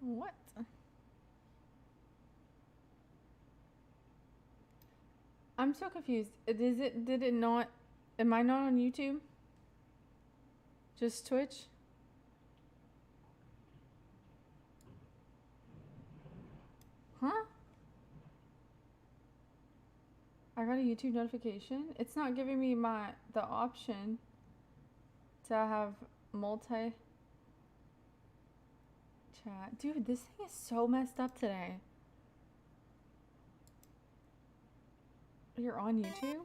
What? I'm so confused. Is it? Did it not? Am I not on YouTube? Just Twitch? Huh? I got a YouTube notification. It's not giving me the option to have multi chat. Dude, this thing is so messed up today. You're on YouTube?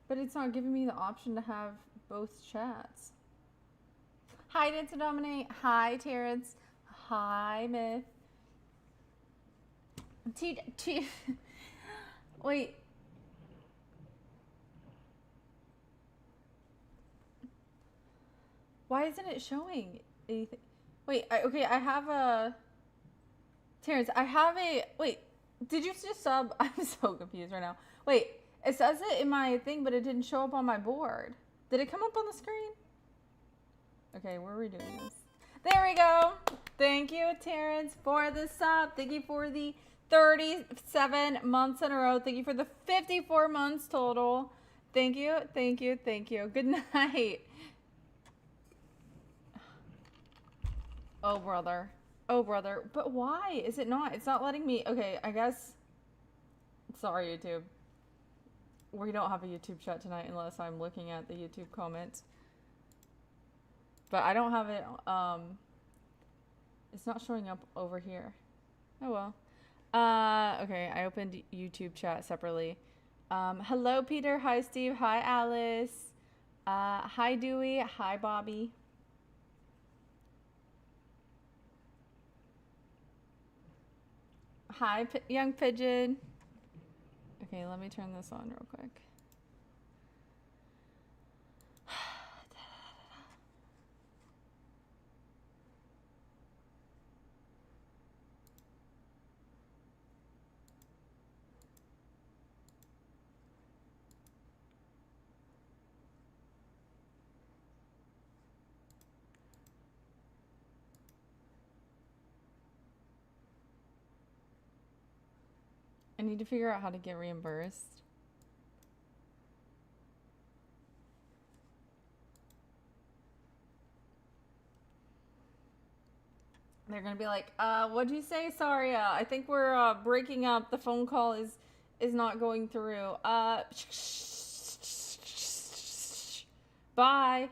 But it's not giving me the option to have both chats. Hi, Dance and Dominate. Hi, Terrence. Hi, Myth. Wait. Why isn't it showing anything? Wait, okay, I have a... Terrence, I have a... Wait, did you just sub? I'm so confused right now. Wait, it says it in my thing, but it didn't show up on my board. Did it come up on the screen? Okay, we're redoing this. There we go. Thank you, Terrence, for the sub. Thank you for the 37 months in a row. Thank you for the 54 months total. Thank you, thank you, thank you. Good night. Oh, brother. Oh, brother. But why is it not? It's not letting me. Okay, I guess. Sorry, YouTube. We don't have a YouTube chat tonight unless I'm looking at the YouTube comments. But I don't have it. It's not showing up over here. Oh, well. Okay, I opened YouTube chat separately. Hello, Peter. Hi, Steve. Hi, Alice. Hi, Dewey. Hi, Bobby. Hi, Young Pigeon. Okay, let me turn this on real quick. I need to figure out how to get reimbursed. They're gonna be like, what'd you say? Sorry, I think we're breaking up. The phone call is not going through. Bye.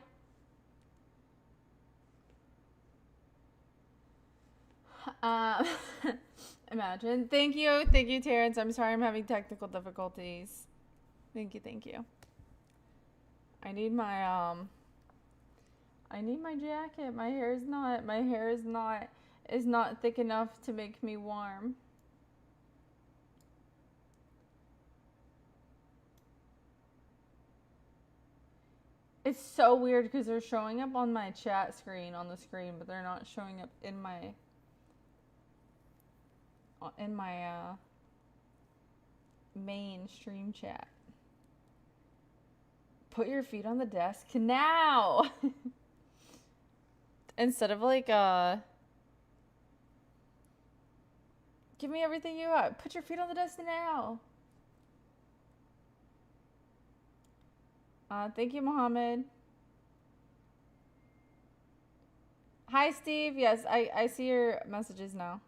Imagine. Thank you, Terrence. I'm sorry I'm having technical difficulties. Thank you. I need my jacket. My hair is not thick enough to make me warm. It's so weird because they're showing up on my chat screen on the screen, but they're not showing up in my main stream chat. Put your feet on the desk now. Instead of like give me everything you got. Put your feet on the desk now. Thank you, Mohammed. Hi, Steve. Yes, I see your messages now.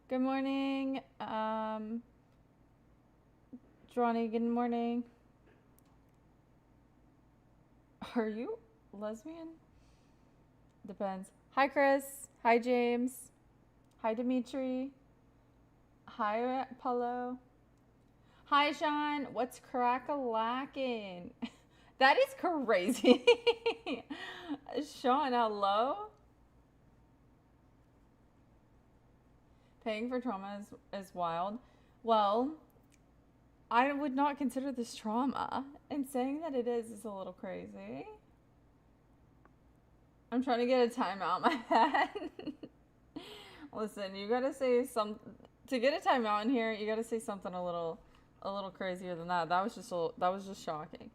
Good morning. Johnny, good morning. Are you lesbian? Depends. Hi, Chris. Hi, James. Hi, Dimitri. Hi, Paulo. Hi, Sean. What's crack-a-lackin'? That is crazy. Sean, hello? Paying for trauma is wild. Well, I would not consider this trauma. And saying that it is a little crazy. I'm trying to get a timeout in my head. Listen, you gotta say some to get a timeout in here. You gotta say something a little crazier than that. That was just shocking.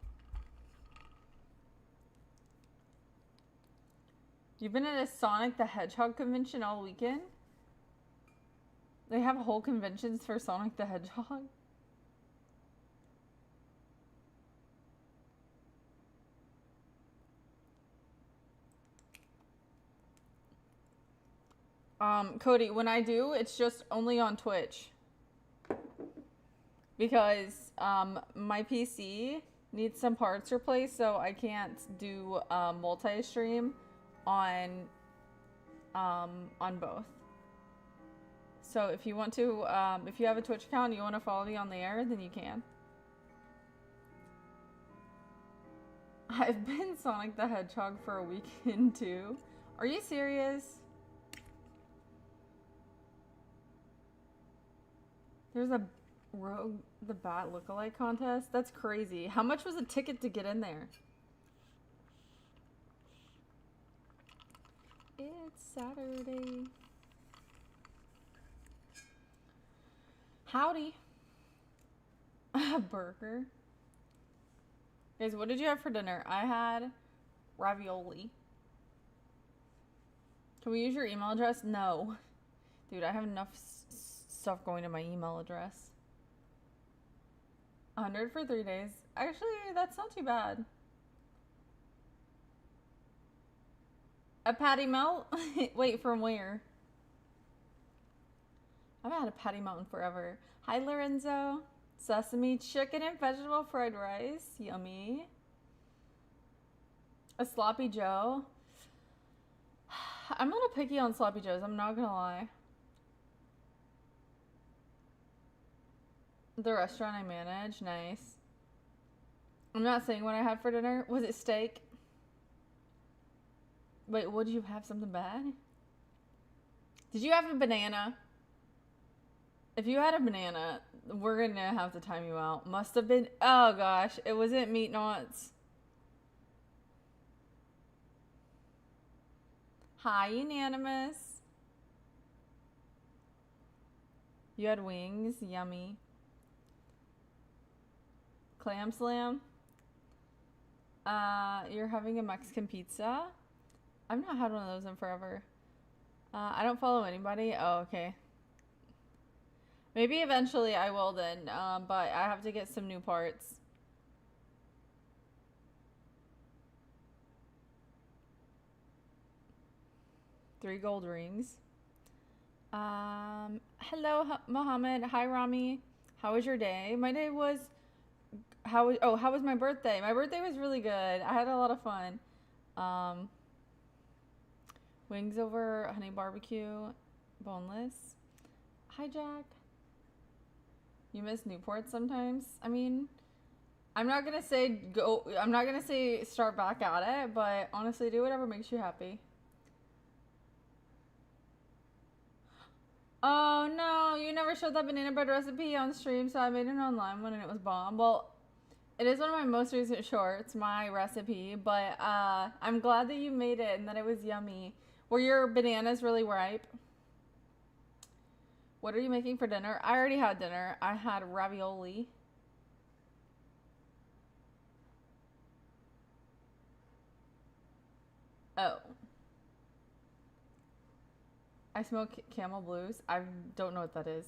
You've been at a Sonic the Hedgehog convention all weekend? They have whole conventions for Sonic the Hedgehog? Cody, when I do, it's just only on Twitch. Because, my PC needs some parts replaced, so I can't do, multi-stream on both. So if you want to, if you have a Twitch account and you want to follow me on the air, then you can. I've been Sonic the Hedgehog for a weekend too. Are you serious? There's a Rogue the Bat lookalike contest? That's crazy. How much was a ticket to get in there? It's Saturday. Howdy. A burger. Guys, what did you have for dinner? I had ravioli. Can we use your email address? No. Dude, I have enough stuff going to my email address. 100 for 3 days. Actually, that's not too bad. A patty melt? Wait, from where? I haven't had a patty melt in forever. Hi, Lorenzo. Sesame chicken and vegetable fried rice. Yummy. A sloppy Joe. I'm a little picky on sloppy joes, I'm not gonna lie. The restaurant I manage, nice. I'm not saying what I had for dinner. Was it steak? Wait, what did you have? Something bad? Did you have a banana? If you had a banana, we're gonna have to time you out. Must have been, oh gosh, it wasn't meat knots. Hi, Unanimous. You had wings, yummy. Clam slam. You're having a Mexican pizza? I've not had one of those in forever. I don't follow anybody. Oh, okay. Maybe eventually I will then, but I have to get some new parts. Three gold rings. Hello, Mohammed. Hi, Rami. How was your day? My day was... how was my birthday? My birthday was really good. I had a lot of fun. Wings over honey barbecue. Boneless. Hi, Jack. You miss Newport sometimes? I mean... I'm not gonna say start back at it, but honestly, do whatever makes you happy. Oh no, you never showed that banana bread recipe on stream, so I made an online one and it was bomb. Well, it is one of my most recent shorts, my recipe, but I'm glad that you made it and that it was yummy. Were your bananas really ripe? What are you making for dinner? I already had dinner. I had ravioli. Oh. I smoke Camel Blues. I don't know what that is.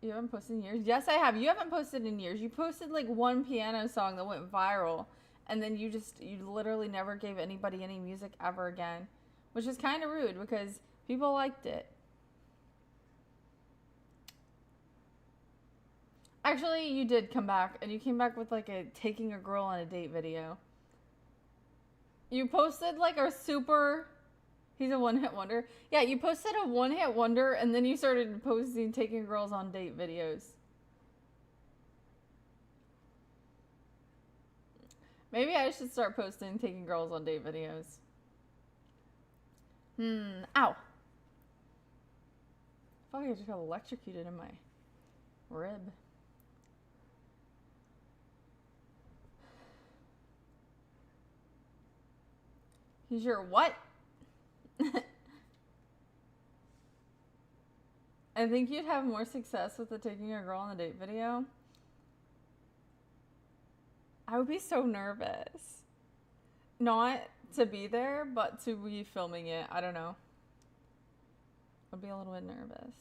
You haven't posted in years? Yes, I have. You haven't posted in years. You posted like one piano song that went viral, and then you literally never gave anybody any music ever again, which is kind of rude because people liked it. Actually, you did come back, and you came back with like a taking a girl on a date video. You posted like a super... He's a one-hit wonder. Yeah, you posted a one-hit wonder, and then you started posting taking girls on date videos. Maybe I should start posting taking girls on date videos. Ow. I feel like I just got electrocuted in my rib. He's your what? I think you'd have more success with the taking a girl on a date video. I would be so nervous. Not to be there, but to be filming it, I don't know. I'd be a little bit nervous.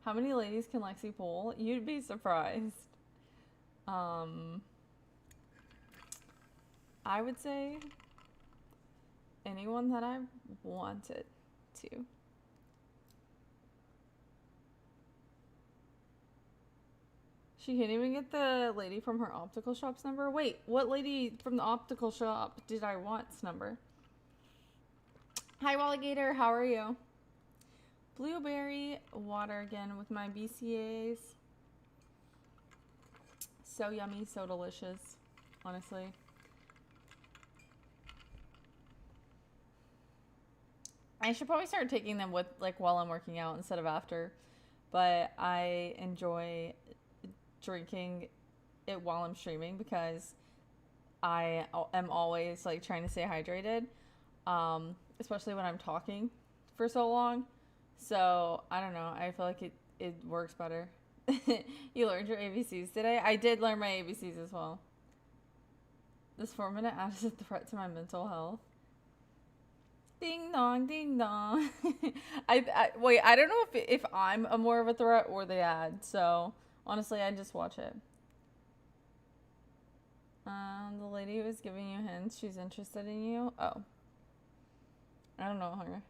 How many ladies can Lexi pull? You'd be surprised. I would say anyone that I wanted to. She can't even get the lady from her optical shop's number. Wait, what lady from the optical shop did I want's number? Hi, Walligator. How are you? Blueberry water again with my BCAAs. So yummy, so delicious, honestly. I should probably start taking them with like while I'm working out instead of after, but I enjoy drinking it while I'm streaming because I am always like trying to stay hydrated, especially when I'm talking for so long. So I don't know. I feel like it works better. You learned your ABCs today? I did learn my ABCs as well. This 4-minute ad is a threat to my mental health. Ding dong, ding dong. Wait, I don't know if I'm a more of a threat or the ad. So honestly, I just watch it. The lady who was giving you hints, she's interested in you. Oh, I don't know her.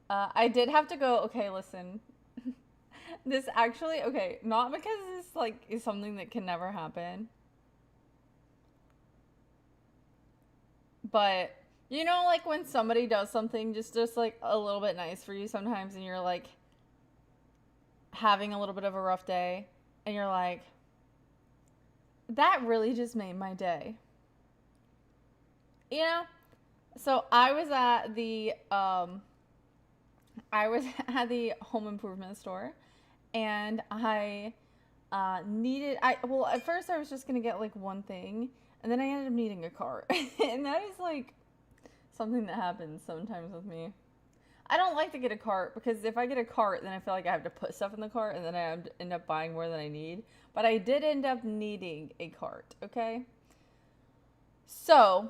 I did have to go. Okay, listen. This actually, okay, not because this like is something that can never happen, but you know, like when somebody does something just like a little bit nice for you sometimes, and you're like having a little bit of a rough day, and you're like, that really just made my day. You know? So I was at the home improvement store, and I well, at first I was just gonna get like one thing, and then I ended up needing a cart. And that is like something that happens sometimes with me. I don't like to get a cart because if I get a cart, then I feel like I have to put stuff in the cart, and then I end up buying more than I need. But I did end up needing a cart, okay? So,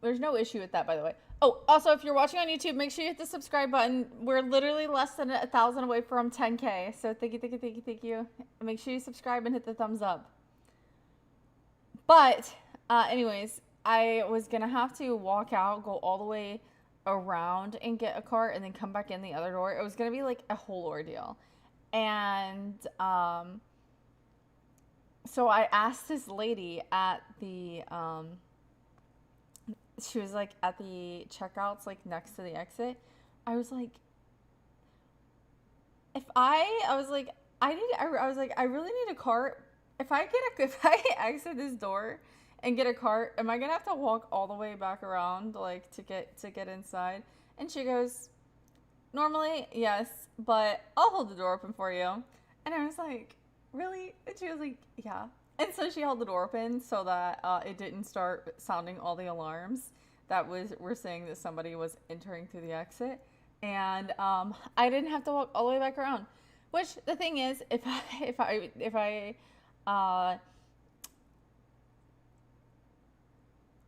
there's no issue with that, by the way. Oh, also, if you're watching on YouTube, make sure you hit the subscribe button. We're literally less than 1,000 away from 10K. So thank you, thank you, thank you, thank you. Make sure you subscribe and hit the thumbs up. But, anyways, I was going to have to walk out, go all the way around and get a cart, and then come back in the other door. It was going to be like a whole ordeal. And, so I asked this lady at the, she was like at the checkouts, like next to the exit. I was like, I was like, I really need a cart. If I exit this door and get a cart, am I gonna have to walk all the way back around, like to get inside? And she goes, normally, yes, but I'll hold the door open for you. And I was like, really? And she was like, yeah. And so she held the door open so that it didn't start sounding all the alarms that were saying that somebody was entering through the exit. And I didn't have to walk all the way back around. Which the thing is, if I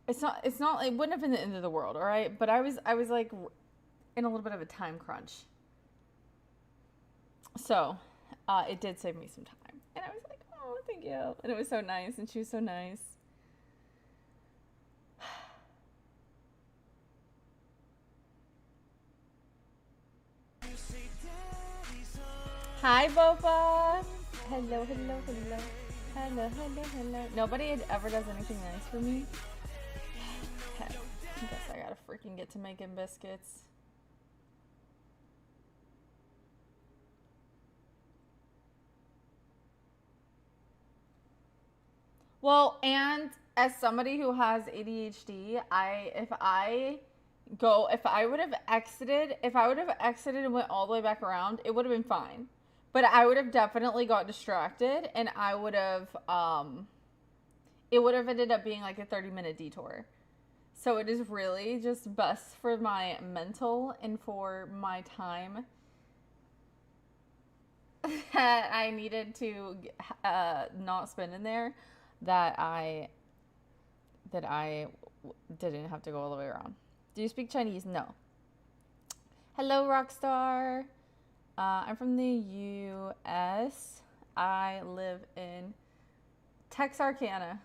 it's not it wouldn't have been the end of the world, all right? But I was like in a little bit of a time crunch. So, it did save me some time. And I was like, oh, thank you. And it was so nice, and she was so nice. Hi, Boba. Hello, hello, hello. Hello, hello, hello. Nobody ever does anything nice for me. Heck, I guess I gotta freaking get to making biscuits. Well, and as somebody who has ADHD, if I would have exited and went all the way back around, it would have been fine. But I would have definitely got distracted, and I would have, it would have ended up being like a 30-minute detour. So it is really just best for my mental and for my time that I needed to not spend in there that I didn't have to go all the way around. Do you speak Chinese? No. Hello, Rockstar. I'm from the U.S. I live in Texarkana.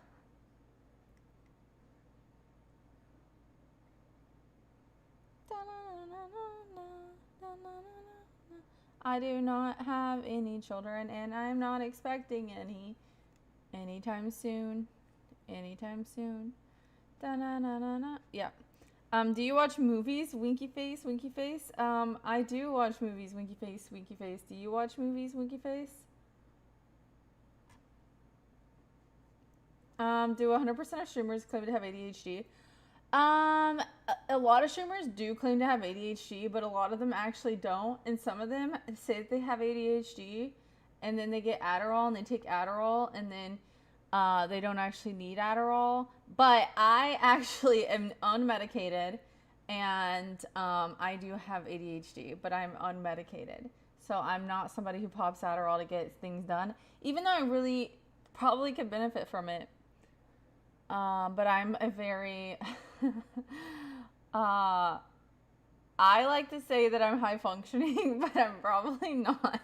I do not have any children, and I'm not expecting any anytime soon. Anytime soon. Da-na-na-na-na. Yeah. Do you watch movies? Winky face, winky face. I do watch movies. Winky face, winky face. Do you watch movies? Winky face. Do 100% of streamers claim to have ADHD? A lot of streamers do claim to have ADHD, but a lot of them actually don't. And some of them say that they have ADHD, and then they get Adderall, and they take Adderall, and then they don't actually need Adderall. But I actually am unmedicated, and I do have ADHD, but I'm unmedicated. So I'm not somebody who pops Adderall to get things done, even though I really probably could benefit from it. But I'm a very, I like to say that I'm high functioning, but I'm probably not.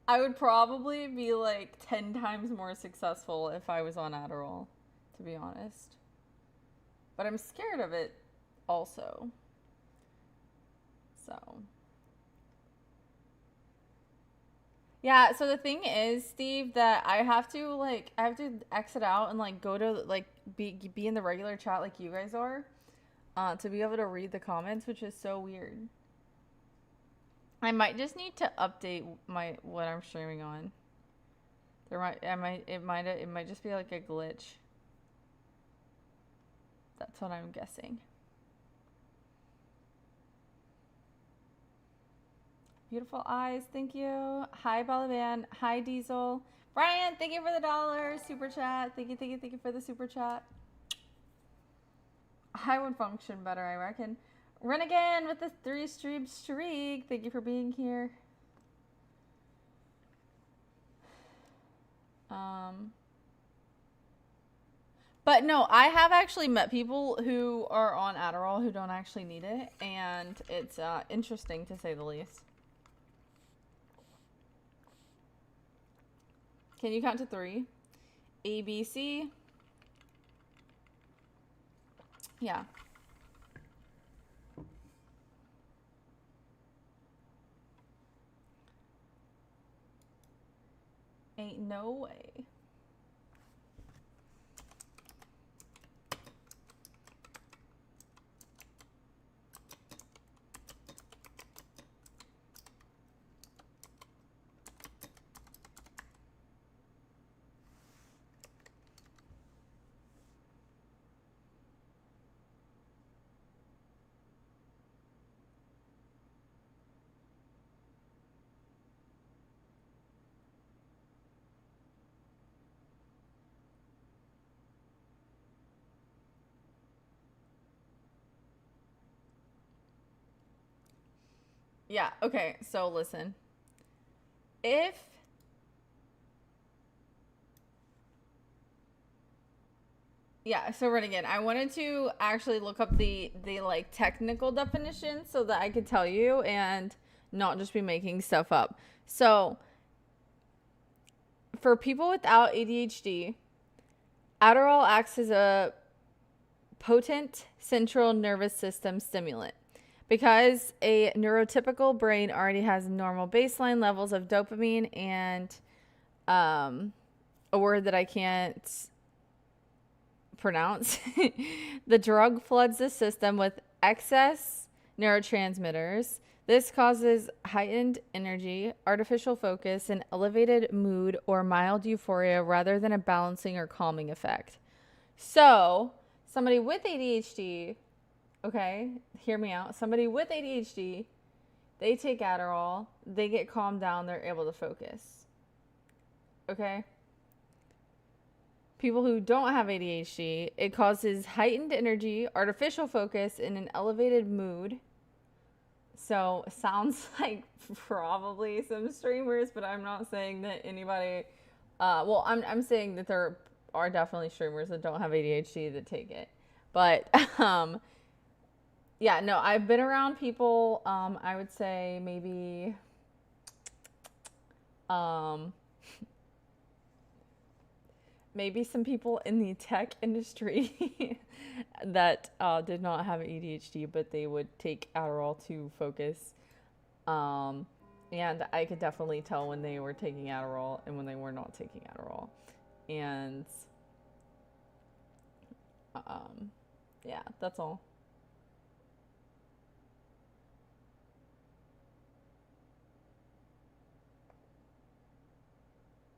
I would probably be like 10 times more successful if I was on Adderall, to be honest. But I'm scared of it also. So. Yeah, so the thing is, Steve, that I have to exit out and like go to like be in the regular chat like you guys are, to be able to read the comments, which is so weird. I might just need to update what I'm streaming on. It might just be like a glitch. That's what I'm guessing. Beautiful eyes, thank you. Hi, Balaban. Hi, Diesel. Brian, thank you for the $1 super chat. Thank you for the super chat. I would function better, I reckon. Run again with the 3-stream streak. Thank you for being here. But no, I have actually met people who are on Adderall who don't actually need it, and it's interesting to say the least. Can you count to 3? A, B, C. Yeah. Ain't no way. Yeah, okay, so listen. Yeah, so Renegade, I wanted to actually look up the like technical definition so that I could tell you and not just be making stuff up. So, for people without ADHD, Adderall acts as a potent central nervous system stimulant. Because a neurotypical brain already has normal baseline levels of dopamine and a word that I can't pronounce, the drug floods the system with excess neurotransmitters. This causes heightened energy, artificial focus, and elevated mood or mild euphoria rather than a balancing or calming effect. So, somebody with ADHD, okay, hear me out. Somebody with ADHD, they take Adderall, they get calmed down, they're able to focus. Okay? People who don't have ADHD, it causes heightened energy, artificial focus, and an elevated mood. So, sounds like probably some streamers, but I'm not saying that anybody, I'm saying that they're are definitely streamers that don't have ADHD that take it. But yeah, no, I've been around people, I would say maybe um, maybe some people in the tech industry that did not have ADHD, but they would take Adderall to focus. Um, and I could definitely tell when they were taking Adderall and when they were not taking Adderall. And um, yeah, that's all.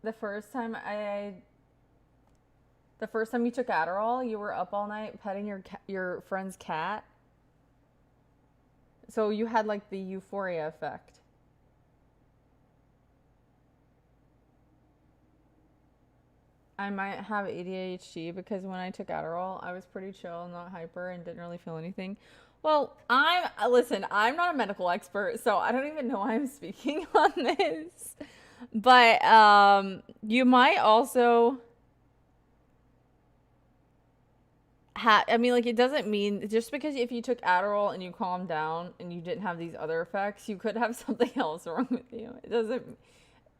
The first time I, the first time you took Adderall, you were up all night petting your friend's cat. So you had like the euphoria effect. I might have ADHD because when I took Adderall, I was pretty chill, not hyper, and didn't really feel anything. Well, listen, I'm not a medical expert, so I don't even know why I'm speaking on this. But you might also I mean, like, it doesn't mean just because if you took Adderall and you calmed down and you didn't have these other effects, you could have something else wrong with you. It doesn't,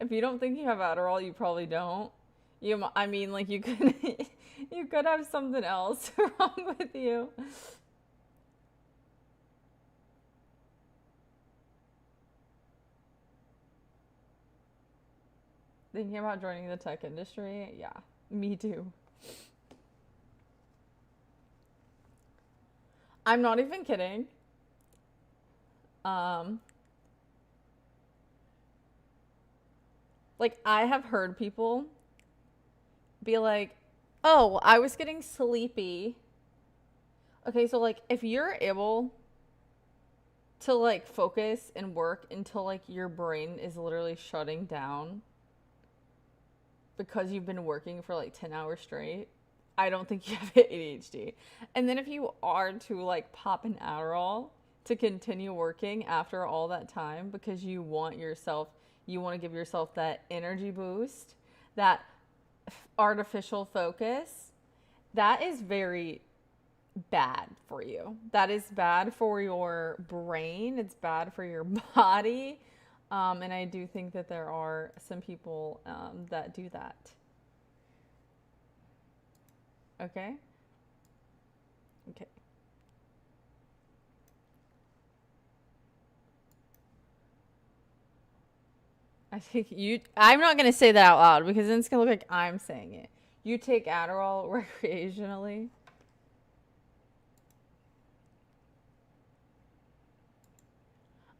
if you don't think you have Adderall, you probably don't. I mean, like, you could, you could have something else wrong with you. Thinking about joining the tech industry, yeah, me too. I'm not even kidding. Um, like, I have heard people be like, oh, I was getting sleepy. Okay, so like if you're able to like focus and work until like your brain is literally shutting down because you've been working for like 10 hours straight, I don't think you have ADHD. And then if you are to like pop an Adderall to continue working after all that time because you want to give yourself that energy boost, that artificial focus, that is very bad for you. That is bad for your brain. It's bad for your body. And I do think that there are some people that do that. Okay? Okay. I'm not going to say that out loud because then it's going to look like I'm saying it. You take Adderall recreationally.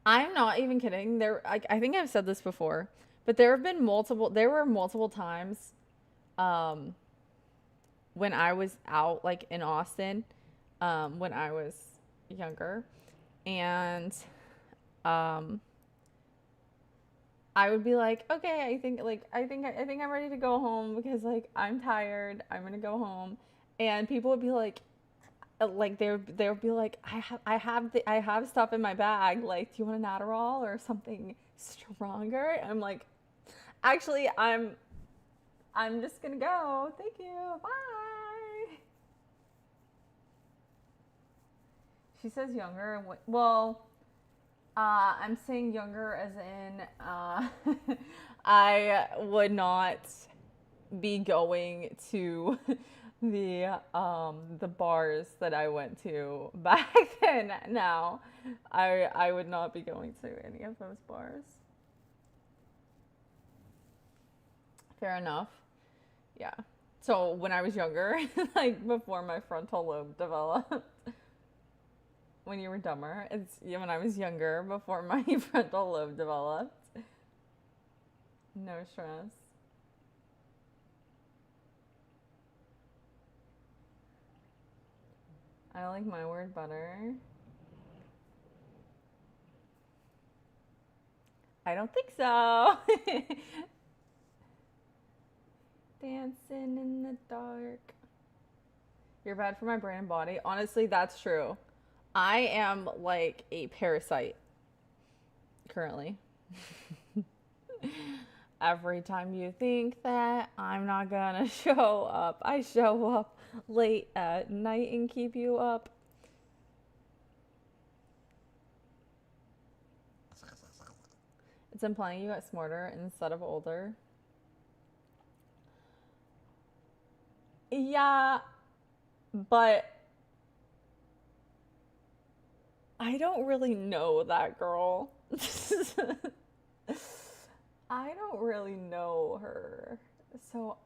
I'm not even kidding. I think I've said this before, but there were multiple times, um, when I was out, like in Austin, when I was younger, and, um, I would be like, okay, I think I'm ready to go home because like I'm tired. I'm gonna go home, and people would be like they would be like, I have stuff in my bag. Like, do you want an Adderall or something stronger? I'm like, actually, I'm just gonna go. Thank you. Bye. She says younger. Well, I'm saying younger as in I would not be going to the bars that I went to back then. Now, I would not be going to any of those bars. Fair enough. Yeah. So when I was younger, like before my frontal lobe developed, when you were dumber, it's yeah, when I was younger, before my frontal lobe developed. No stress. I like my word better. I don't think so. Dancing in the dark. You're bad for my brain and body. Honestly, that's true. I am like a parasite currently. every time you think that I'm not gonna show up, I show up late at night and keep you up. It's implying you got smarter instead of older. Yeah, but I don't really know that girl. I don't really know her. So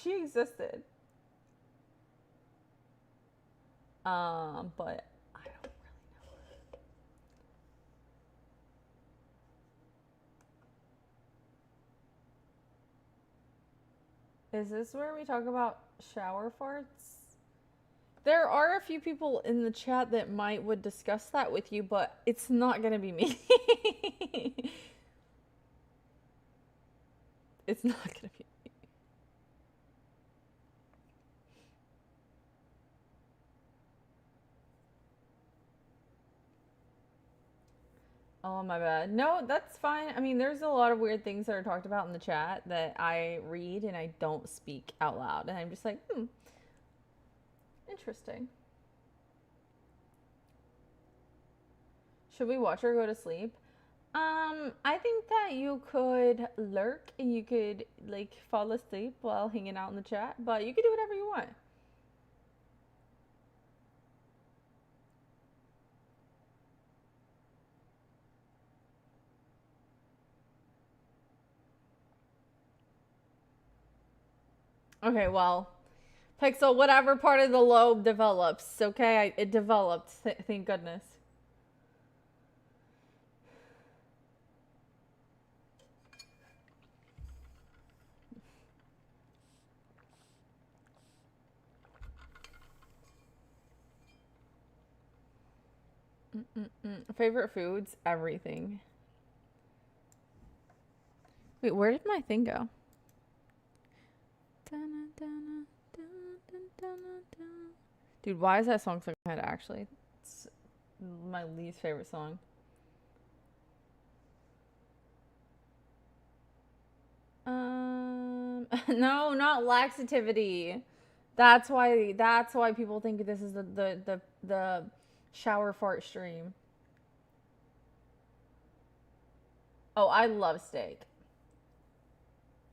she existed. But I don't really know. Is this where we talk about shower farts? There are a few people in the chat that would discuss that with you, but it's not gonna be me. It's not gonna be me. Oh, my bad. No, that's fine. I mean, there's a lot of weird things that are talked about in the chat that I read and I don't speak out loud. And I'm just like, interesting. Should we watch her go to sleep? I think that you could lurk and you could like fall asleep while hanging out in the chat, but you could do whatever you want. Okay, well, Pixel, whatever part of the lobe develops, okay? It developed, thank goodness. Favorite foods? Everything. Wait, where did my thing go? Dude, why is that song stuck in my head, actually? It's my least favorite song. No, not laxativity. That's why people think this is the shower fart stream. Oh, I love steak.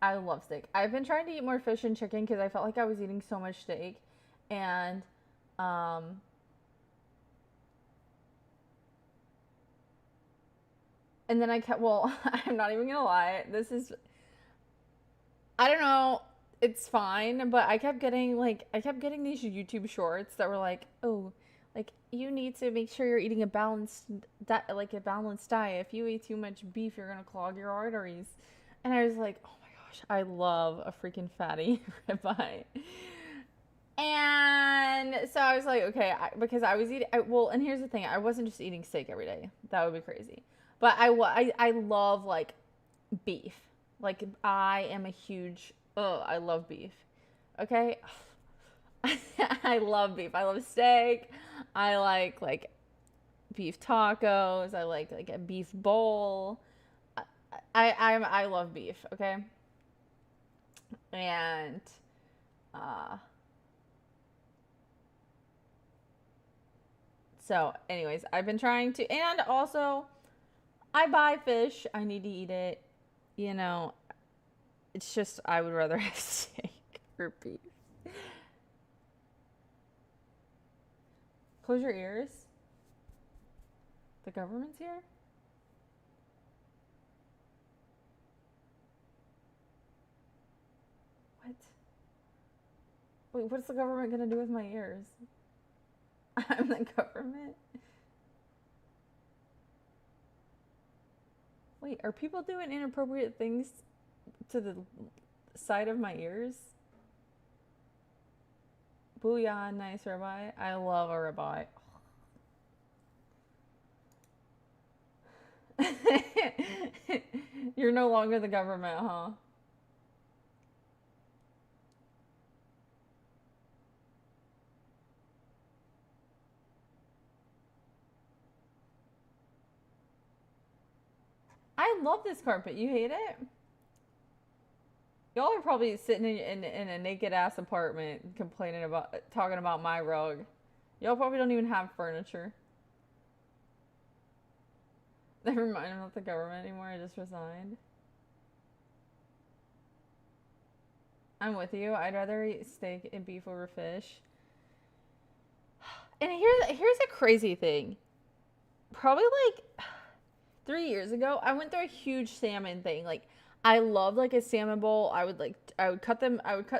I love steak. I've been trying to eat more fish and chicken because I felt like I was eating so much steak, and um, and then I kept. Well, I'm not even gonna lie. I don't know. It's fine, but I kept getting these YouTube shorts that were like, oh, like you need to make sure you're eating a balanced diet. If you eat too much beef, you're gonna clog your arteries. And I was like, oh my gosh, I love a freaking fatty ribeye. And so I was like, okay, because I was eating. Well, and here's the thing: I wasn't just eating steak every day. That would be crazy. But I love like beef. Like I am a huge. Oh, I love beef. Okay, I love beef. I love steak. I like beef tacos. I like a beef bowl. I love beef. Okay, and uh. So, anyways, I've been trying to, and also, I buy fish. I need to eat it. You know, it's just I would rather have steak or beef. Close your ears. The government's here? What? Wait, what's the government gonna do with my ears? I'm the government? Wait, are people doing inappropriate things to the side of my ears? Booyah, nice ribeye. I love a ribeye. You're no longer the government, huh? I I love this carpet. You hate it? Y'all are probably sitting in a naked ass apartment talking about my rug. Y'all probably don't even have furniture. Never mind, I'm not the government anymore. I just resigned. I'm with you. I'd rather eat steak and beef over fish. And here's a crazy thing. Probably like 3 years ago, I went through a huge salmon thing. Like I loved like a salmon bowl. I would cut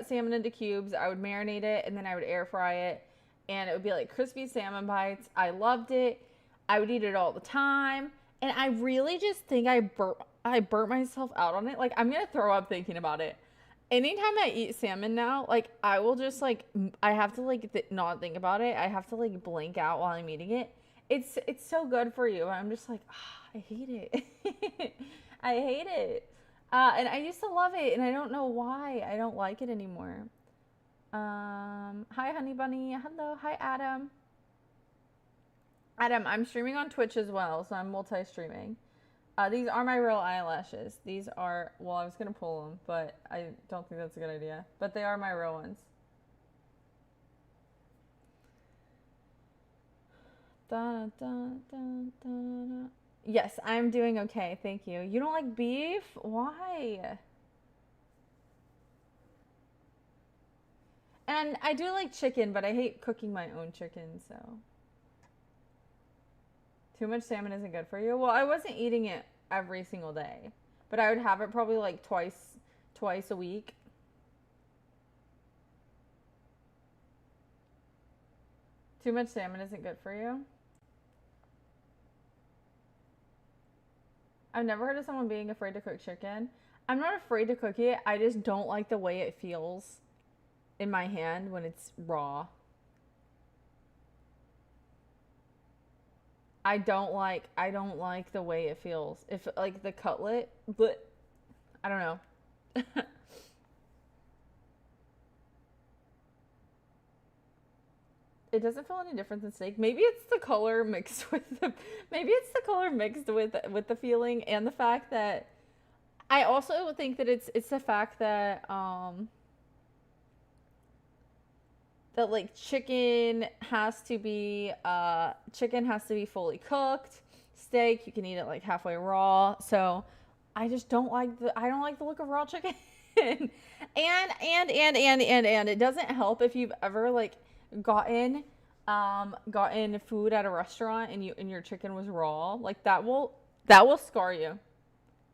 salmon into cubes. I would marinate it and then I would air fry it, and it would be like crispy salmon bites. I loved it. I would eat it all the time, and I really just think I burnt myself out on it. Like I'm gonna throw up thinking about it. Anytime I eat salmon now, like I will just like I have to like not think about it. I have to like blank out while I'm eating it. It's so good for you. I'm just like, I hate it. I hate it. And I used to love it, and I don't know why I don't like it anymore. Hi, Honey Bunny. Hello. Hi, Adam. Adam, I'm streaming on Twitch as well, so I'm multi-streaming. These are my real eyelashes. These are, well, I was going to pull them, but I don't think that's a good idea. But they are my real ones. Da, da, da, da, da. Yes, I'm doing okay. Thank you. You don't like beef? Why? And I do like chicken, but I hate cooking my own chicken, so. Too much salmon isn't good for you? Well, I wasn't eating it every single day, but I would have it probably like twice a week. Too much salmon isn't good for you? I've never heard of someone being afraid to cook chicken. I'm not afraid to cook it. I just don't like the way it feels in my hand when it's raw. I don't like the way it feels. If like the cutlet, but I don't know. It doesn't feel any different than steak. Maybe it's the color mixed with the maybe it's the color mixed with the feeling, and the fact that I also think that it's the fact that that like chicken has to be fully cooked. Steak, you can eat it like halfway raw. So I don't like the look of raw chicken. And it doesn't help if you've ever like gotten gotten food at a restaurant and your chicken was raw. Like that will scar you.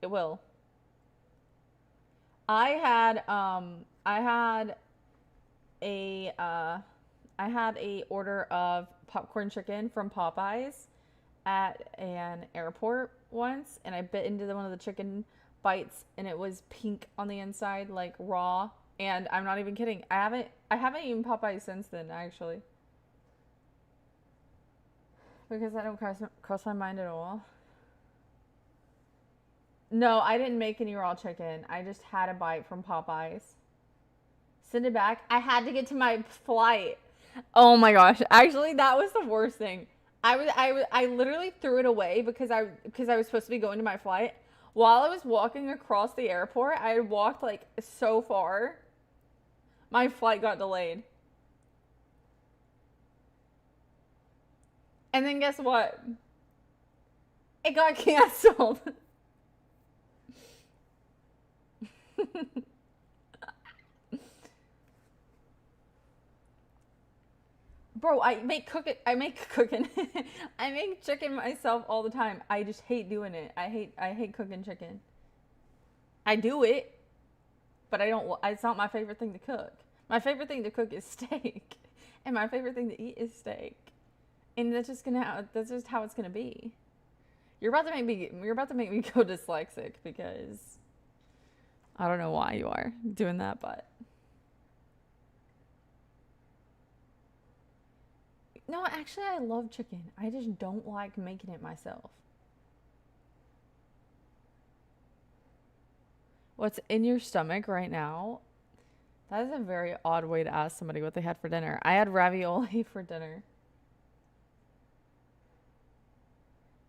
It will. I had a I had a order of popcorn chicken from Popeyes at an airport once, and I bit into one of the chicken bites, and it was pink on the inside, like raw. And I'm not even kidding. I haven't eaten Popeyes since then, actually, because I don't cross my mind at all. No, I didn't make any raw chicken. I just had a bite from Popeyes. Send it back. I had to get to my flight. Oh my gosh. Actually, that was the worst thing. I literally threw it away because I was supposed to be going to my flight. While I was walking across the airport, I had walked like so far. My flight got delayed. And then guess what? It got canceled. Bro, I make cooking. I make chicken myself all the time. I just hate doing it. I hate cooking chicken. I do it, but I don't it's not my favorite thing to cook. My favorite thing to cook is steak. And my favorite thing to eat is steak. And that's just how it's going to be. You're about to make me go dyslexic because I don't know why you are doing that, but no, actually, I love chicken. I just don't like making it myself. What's in your stomach right now? That is a very odd way to ask somebody what they had for dinner. I had ravioli for dinner.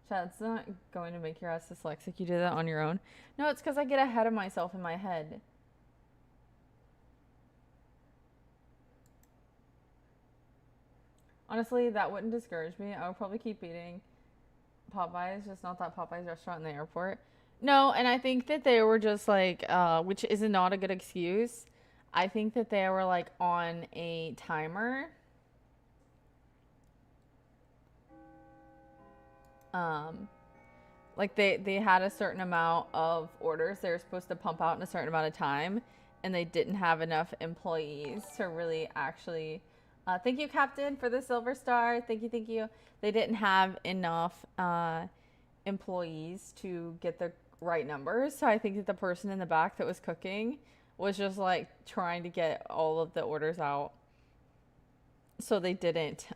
Chad's not going to make your ass dyslexic. You did that on your own. No, it's because I get ahead of myself in my head. Honestly, that wouldn't discourage me. I would probably keep eating Popeyes, just not that Popeyes restaurant in the airport. No, and I think that they were just like, which is not a good excuse. I think that they were like on a timer. Um, like they had a certain amount of orders they were supposed to pump out in a certain amount of time, and they didn't have enough employees to really actually. Thank you, Captain, for the silver star. Thank you, thank you. They didn't have enough employees to get the right numbers, so I think that the person in the back that was cooking was just like trying to get all of the orders out, so they didn't.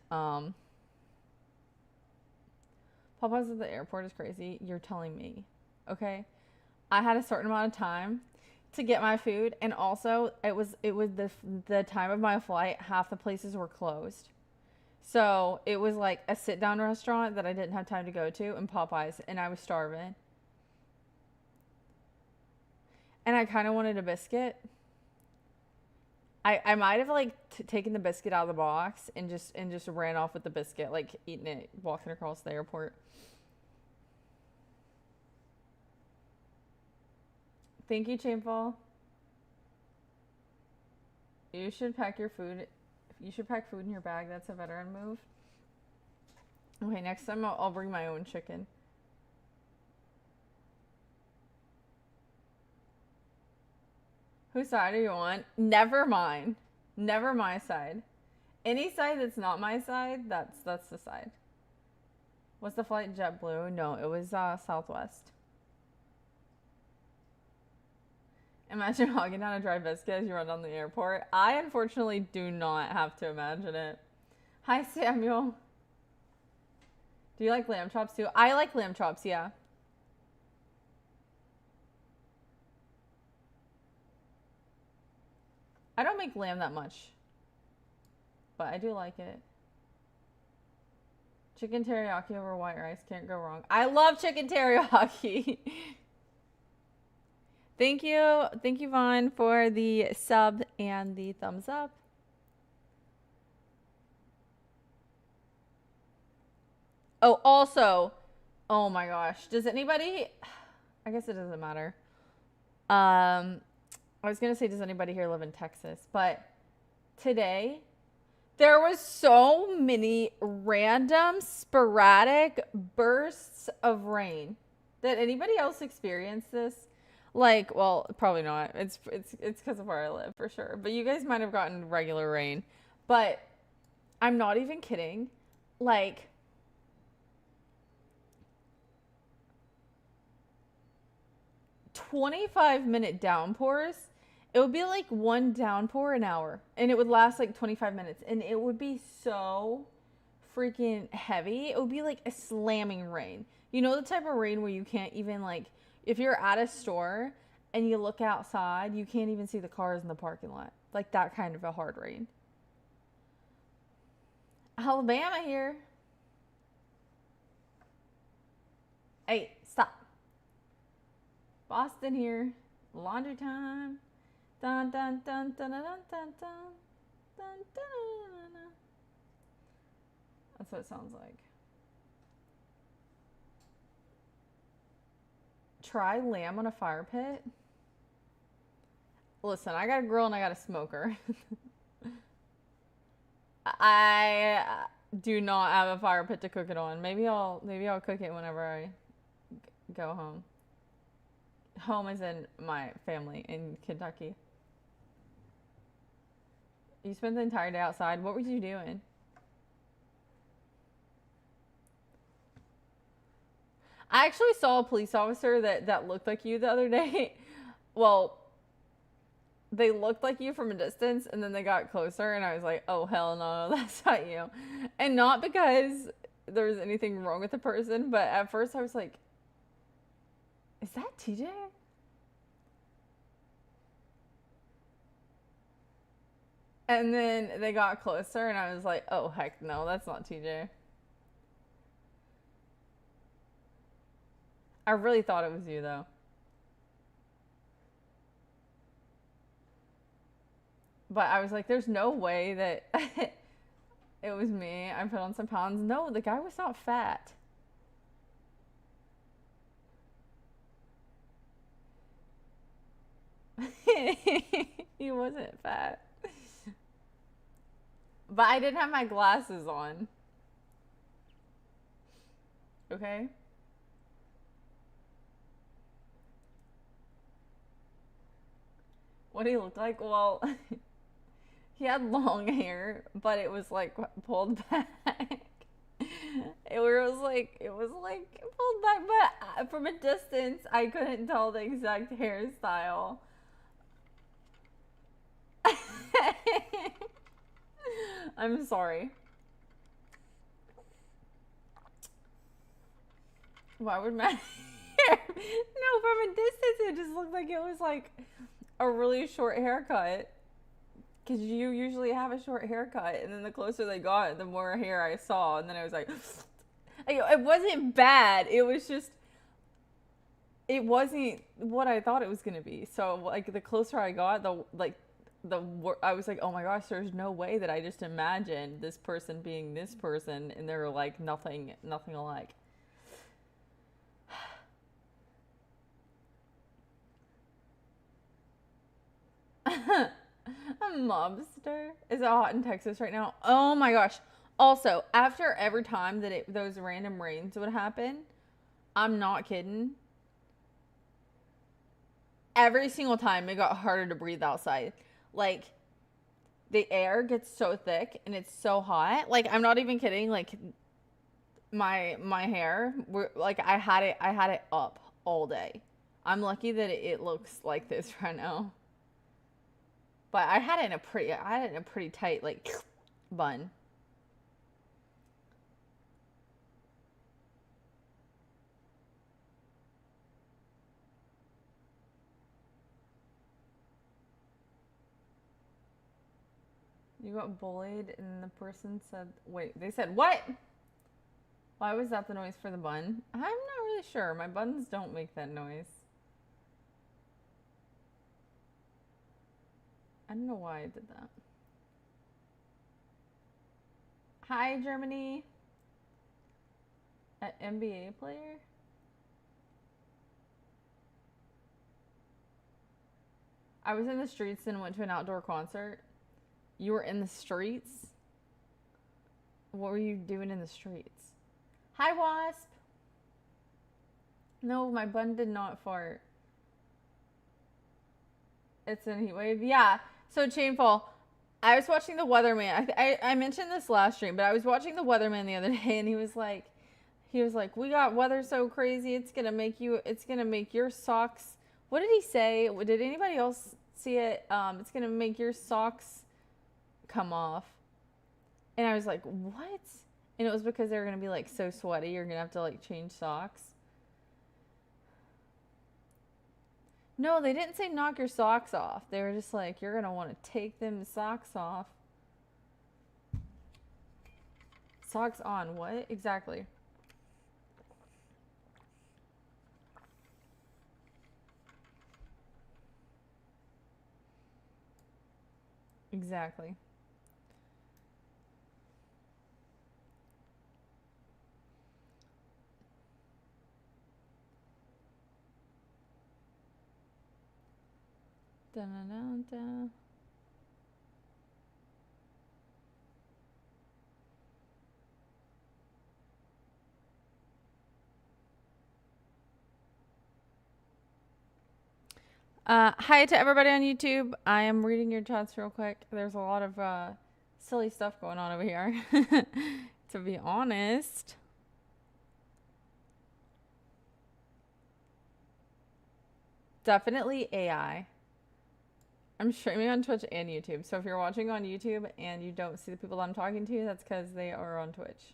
Popeyes at the airport is crazy. You're telling me. Okay. I had a certain amount of time to get my food, and also it was the time of my flight, half the places were closed. So it was like a sit down restaurant that I didn't have time to go to, and Popeyes, and I was starving. And I kind of wanted a biscuit. I might have like taken the biscuit out of the box and just ran off with the biscuit, like eating it, walking across the airport. Thank you, Chainfall. You should pack your food. You should pack food in your bag. That's a veteran move. Okay, next time I'll bring my own chicken. Whose side are you on? Never mine. Never my side. Any side that's not my side, that's the side. Was the flight JetBlue? No, it was Southwest. Imagine hogging down a dry biscuit as you run down the airport. I unfortunately do not have to imagine it. Hi, Samuel. Do you like lamb chops too? I like lamb chops, yeah. I don't make lamb that much, but I do like it. Chicken teriyaki over white rice, can't go wrong. I love chicken teriyaki. Thank you, Vaughn, for the sub and the thumbs up. Oh, also, oh my gosh, does anybody? I guess it doesn't matter. I was gonna say, does anybody here live in Texas? But today, there was so many random, sporadic bursts of rain. Did anybody else experience this? Like, well, probably not. It's because of where I live for sure. But you guys might have gotten regular rain. But I'm not even kidding. Like, 25-minute downpours. It would be like one downpour an hour, and it would last like 25 minutes, and it would be so freaking heavy. It would be like a slamming rain. You know, the type of rain where you can't even, like, if you're at a store and you look outside, you can't even see the cars in the parking lot. Like that kind of a hard rain. Alabama here. Hey, stop. Boston here. Laundry time. Dun dun dun dun dun dun dun dun dun dun. That's what it sounds like. Try lamb on a fire pit. Listen, I got a grill and I got a smoker. I do not have a fire pit to cook it on. Maybe I'll cook it whenever I go home. Home is in my family in Kentucky. You spent the entire day outside. What were you doing? I actually saw a police officer that looked like you the other day. Well, they looked like you from a distance, and then they got closer, and I was like, oh, hell no, that's not you. And not because there was anything wrong with the person, but at first I was like, is that TJ? And then they got closer, and I was like, oh, heck no, that's not TJ. I really thought it was you though. But I was like, there's no way that it was me. I put on some pounds. No, the guy was not fat. He wasn't fat. But I didn't have my glasses on. Okay? What do he look like? Well, he had long hair, but it was like pulled back. It was like pulled back, but from a distance, I couldn't tell the exact hairstyle. I'm sorry. Why would my hair? No, from a distance, it just looked like it was like a really short haircut. Because you usually have a short haircut, and then the closer they got, the more hair I saw, and then I was like, it wasn't bad. It was just, it wasn't what I thought it was gonna be. So like the closer I got, I was like, oh my gosh, there's no way that I just imagined this person being this person, and they're like nothing alike. A mobster? Is it hot in Texas right now? Oh my gosh. Also, after every time that those random rains would happen, I'm not kidding. Every single time it got harder to breathe outside. Like, the air gets so thick and it's so hot. Like, I'm not even kidding. Like, my hair, like, I had it up all day. I'm lucky that it looks like this right now. But I had it in a pretty tight like bun. You got bullied and the person said, wait, they said what? Why was that the noise for the bun? I'm not really sure. My buns don't make that noise. I don't know why I did that. Hi, Germany. An NBA player? I was in the streets and went to an outdoor concert. You were in the streets? What were you doing in the streets? Hi, Wasp. No, my bun did not fart. It's an heat wave. Yeah. So Chainfall, I was watching the weatherman. I mentioned this last stream, but I was watching the weatherman the other day, and he was like, we got weather so crazy, it's gonna make your socks. What did he say? Did anybody else see it? It's gonna make your socks come off. And I was like, what? And it was because they were gonna be like so sweaty, you're gonna have to like change socks. No, they didn't say knock your socks off. They were just like, you're gonna want to take them socks off. Socks on, what? Exactly. Exactly. Dun-dun-dun-dun. Hi to everybody on YouTube. I am reading your chats real quick. There's a lot of silly stuff going on over here, to be honest. Definitely AI. I'm streaming on Twitch and YouTube. So if you're watching on YouTube and you don't see the people I'm talking to, that's because they are on Twitch.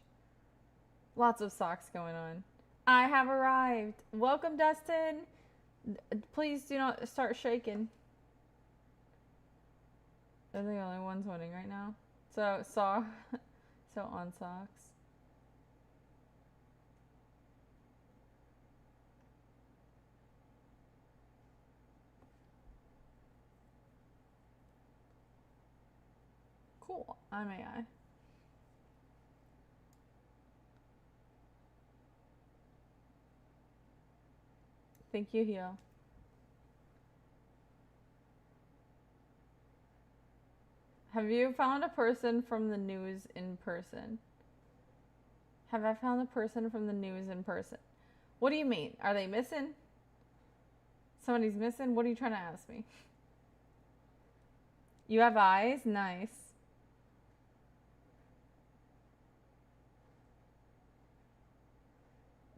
Lots of socks going on. I have arrived. Welcome, Dustin. Please do not start shaking. They're the only ones winning right now. So on socks. I'm AI. Thank you, Hio. Have you found a person from the news in person? Have I found a person from the news in person? What do you mean? Are they missing? Somebody's missing? What are you trying to ask me? You have eyes? Nice.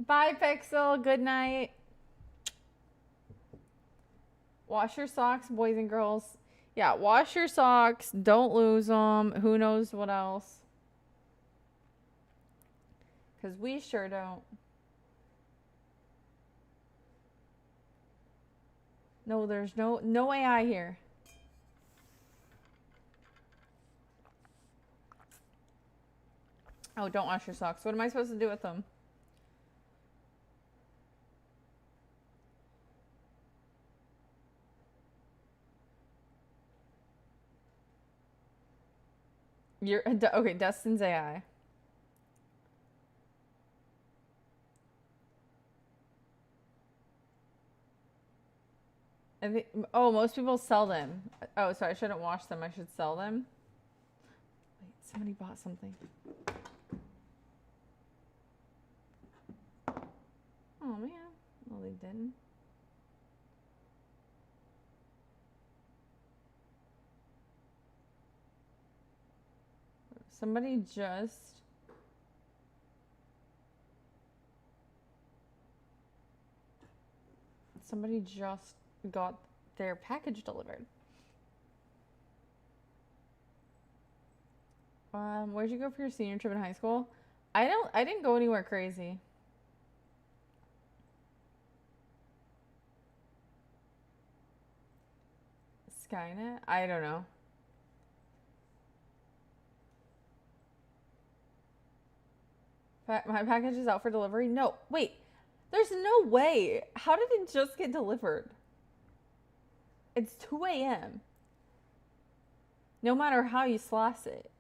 Bye, Pixel. Good night. Wash your socks, boys and girls. Yeah, wash your socks. Don't lose them. Who knows what else? Because we sure don't. No, there's no AI here. Oh, don't wash your socks. What am I supposed to do with them? You're okay. Dustin's AI. I think. Oh, most people sell them. Oh, sorry. I shouldn't wash them. I should sell them. Wait, somebody bought something. Oh man. No, they didn't. Somebody just. Somebody just got their package delivered. Where'd you go for your senior trip in high school? I didn't go anywhere crazy. Skynet? I don't know. My package is out for delivery? No, wait. There's no way. How did it just get delivered? It's 2 a.m. No matter how you slice it.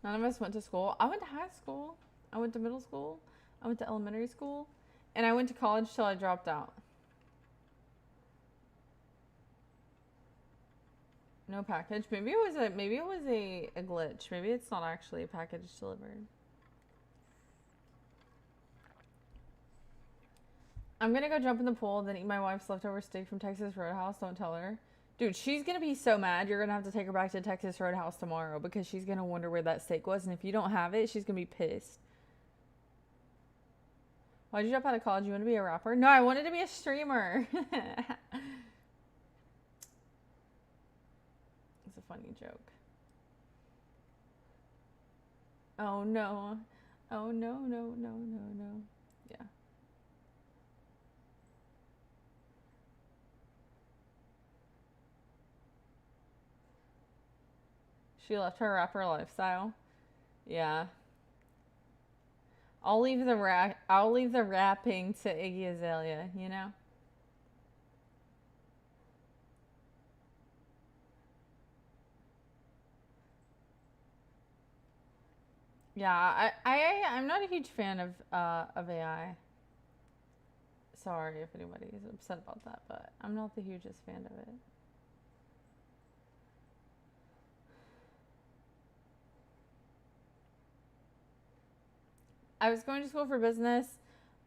None of us went to school. I went to high school. I went to middle school. I went to elementary school. And I went to college till I dropped out. No package. Maybe it was a glitch. Maybe it's not actually a package delivered. I'm gonna go jump in the pool, then eat my wife's leftover steak from Texas Roadhouse. Don't tell her. Dude, she's gonna be so mad. You're gonna have to take her back to Texas Roadhouse tomorrow because she's gonna wonder where that steak was. And if you don't have it, she's gonna be pissed. Why'd you drop out of college? You want to be a rapper? No, I wanted to be a streamer. It's a funny joke. Oh no. Oh no, no, no, no, no. Yeah. She left her rapper lifestyle. Yeah. I'll leave the rapping to Iggy Azalea, you know? Yeah, I'm not a huge fan of AI. Sorry if anybody is upset about that, but I'm not the hugest fan of it. I was going to school for business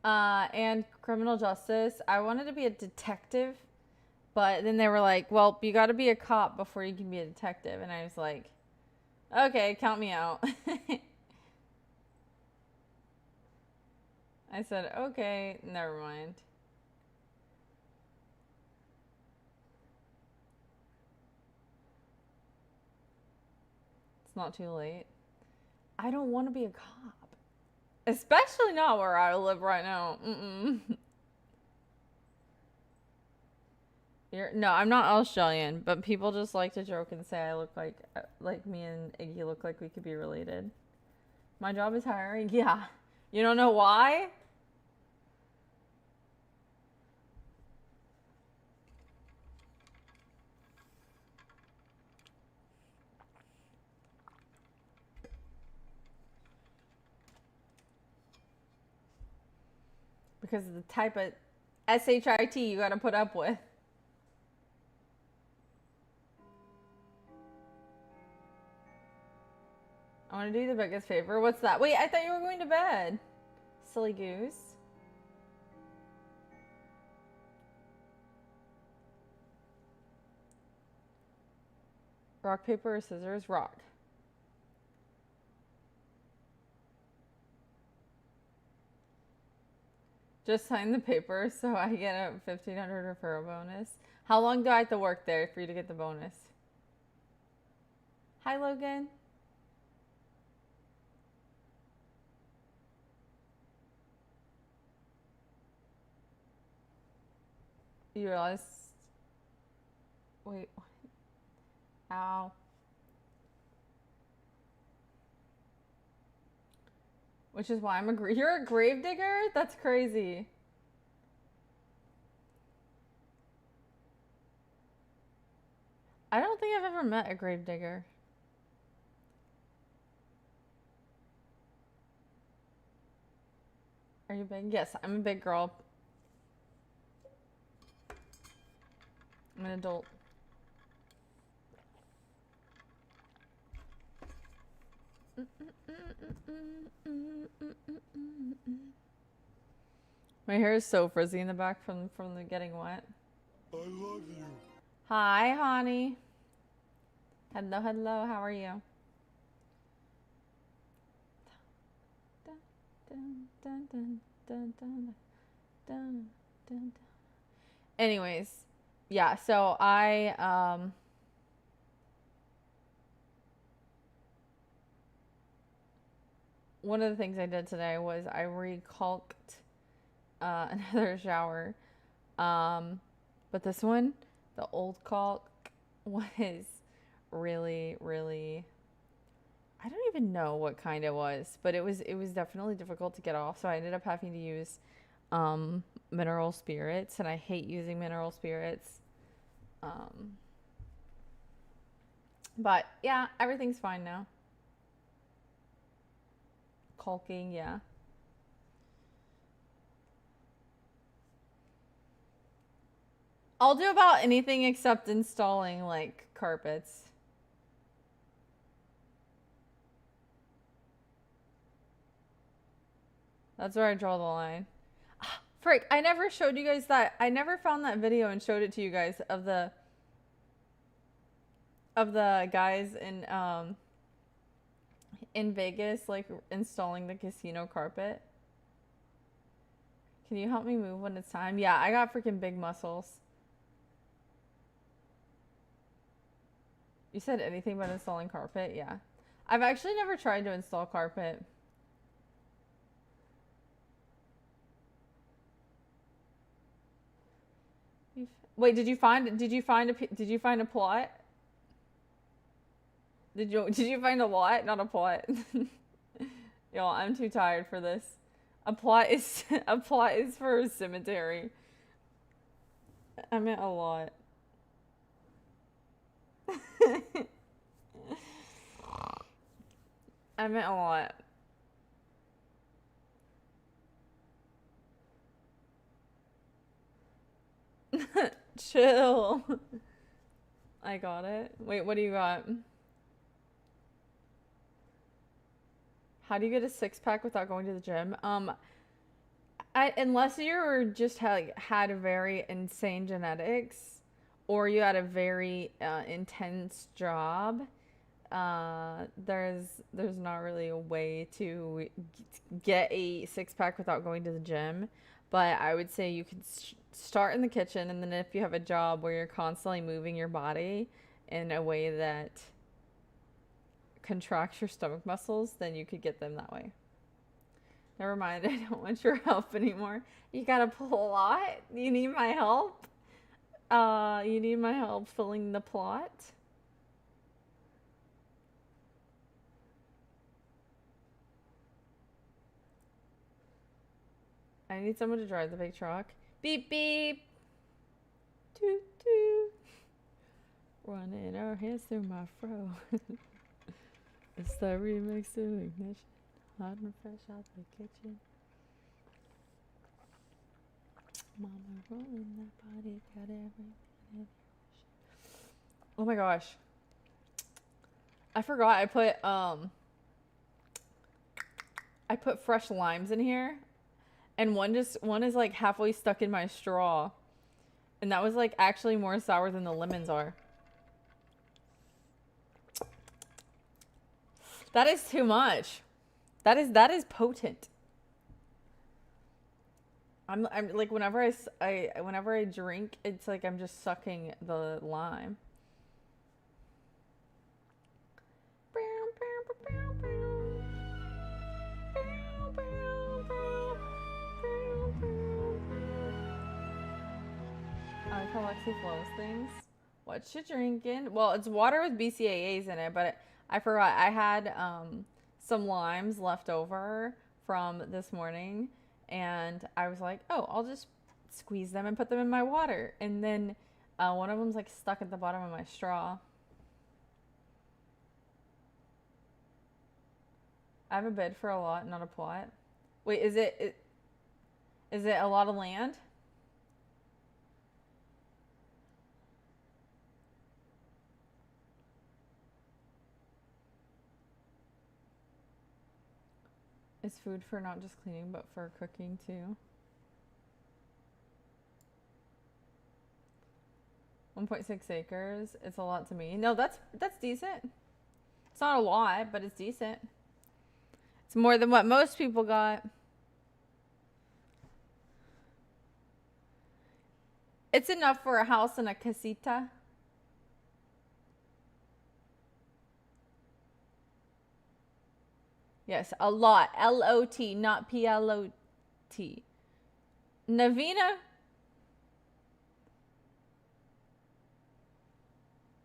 and criminal justice. I wanted to be a detective, but then they were like, well, you got to be a cop before you can be a detective. And I was like, okay, count me out. I said, okay, never mind. It's not too late. I don't want to be a cop. Especially not where I live right now. No, I'm not Australian, but people just like to joke and say I look like me and Iggy look like we could be related. My job is hiring. Yeah. You don't know why? because of the type of SHIT you gotta put up with. I want to do the biggest favor. What's that? Wait, I thought you were going to bed. Silly goose. Rock, paper, or scissors? Rock. Just sign the paper so I get a 1,500 referral bonus. How long do I have to work there for you to get the bonus? Hi, Logan. You realize... Wait, what? Ow. Which is why I'm a... You're a grave digger? That's crazy. I don't think I've ever met a grave digger. Are you big? Yes, I'm a big girl. I'm an adult. My hair is so frizzy in the back from the getting wet. I love you. Hi, honey. Hello, hello. How are you? Anyways, yeah. So one of the things I did today was I recalked another shower. But this one, the old caulk, was really, really, I don't even know what kind it was, but it was definitely difficult to get off. So I ended up having to use mineral spirits, and I hate using mineral spirits. But yeah, everything's fine now. Caulking, yeah. I'll do about anything except installing, like, carpets. That's where I draw the line. Frick, I never showed you guys that. I never found that video and showed it to you guys of the guys in Vegas, like, installing the casino carpet. Can you help me move when it's time? Yeah, I got freaking big muscles. You said anything about installing carpet? Yeah. I've actually never tried to install carpet. Wait, did you find a plot? Did you find a lot, not a plot? Yo, I'm too tired for this. A plot is for a cemetery. I meant a lot. I meant a lot. Chill. I got it. Wait, what do you got? How do you get a six-pack without going to the gym? Unless you just had a very insane genetics, or you had a very intense job, there's not really a way to get a six-pack without going to the gym. But I would say you could start in the kitchen, and then if you have a job where you're constantly moving your body in a way that contracts your stomach muscles, then you could get them that way. Never mind, I don't want your help anymore. You got a plot? You need my help? You need my help filling the plot? I need someone to drive the big truck. Beep, beep. Toot, toot. Running our hands through my fro. It's the remix to Ignition. Hot and fresh out the kitchen. Mama rolling that body, got everything. Oh my gosh. I forgot I put fresh limes in here, and one is like halfway stuck in my straw. And that was like actually more sour than the lemons are. That is too much. That is potent. I'm like whenever I drink, it's like I'm just sucking the lime. I like how Lexi flows things. What you drinking? Well, it's water with BCAAs in it, but I forgot I had some limes left over from this morning, and I was like, oh, I'll just squeeze them and put them in my water. And then one of them's like stuck at the bottom of my straw. I have a bid for a lot, not a plot. Wait, is it a lot of land? Is food for not just cleaning, but for cooking too? 1.6 acres. It's a lot to me. No, that's decent. It's not a lot, but it's decent. It's more than what most people got. It's enough for a house and a casita. Yes, a lot. L-O-T, not P-L-O-T. Navina?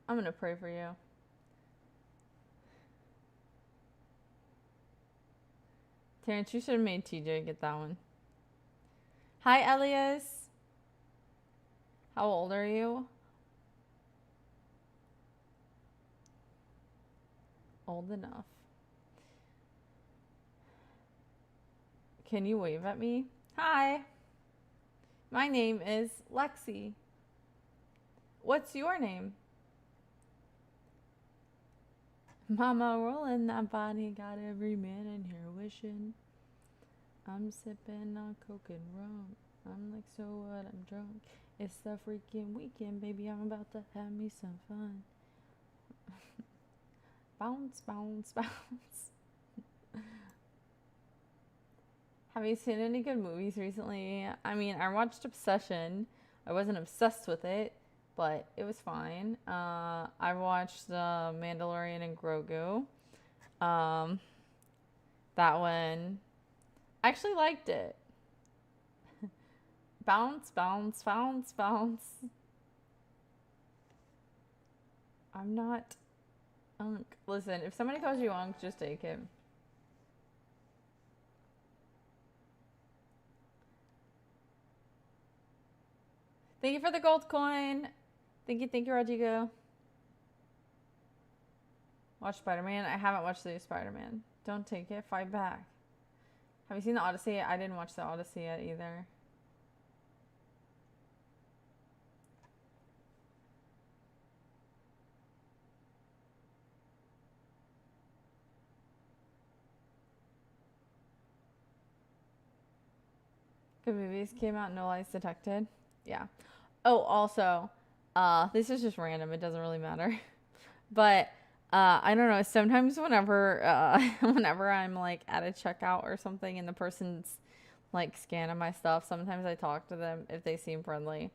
I'm going to pray for you. Terrence, you should have made TJ get that one. Hi, Elias. How old are you? Old enough. Can you wave at me? Hi. My name is Lexi. What's your name? Mama rolling that body, got every man in here wishing. I'm sipping on coke and rum. I'm like, so what? I'm drunk. It's the freaking weekend, baby. I'm about to have me some fun. Bounce, bounce, bounce. Have you seen any good movies recently? I mean, I watched Obsession. I wasn't obsessed with it, but it was fine. I watched The Mandalorian and Grogu. That one, I actually liked it. Bounce, bounce, bounce, bounce. I'm not Unk. Listen, if somebody calls you Unk, just take it. Thank you for the gold coin. Thank you, Rodrigo. Watch Spider-Man. I haven't watched the new Spider-Man. Don't take it. Fight back. Have you seen the Odyssey? I didn't watch the Odyssey yet either. Good movies came out. No Lies Detected. Yeah. Oh, also, this is just random. It doesn't really matter. But I don't know. Sometimes whenever I'm like at a checkout or something and the person's like scanning my stuff, sometimes I talk to them if they seem friendly.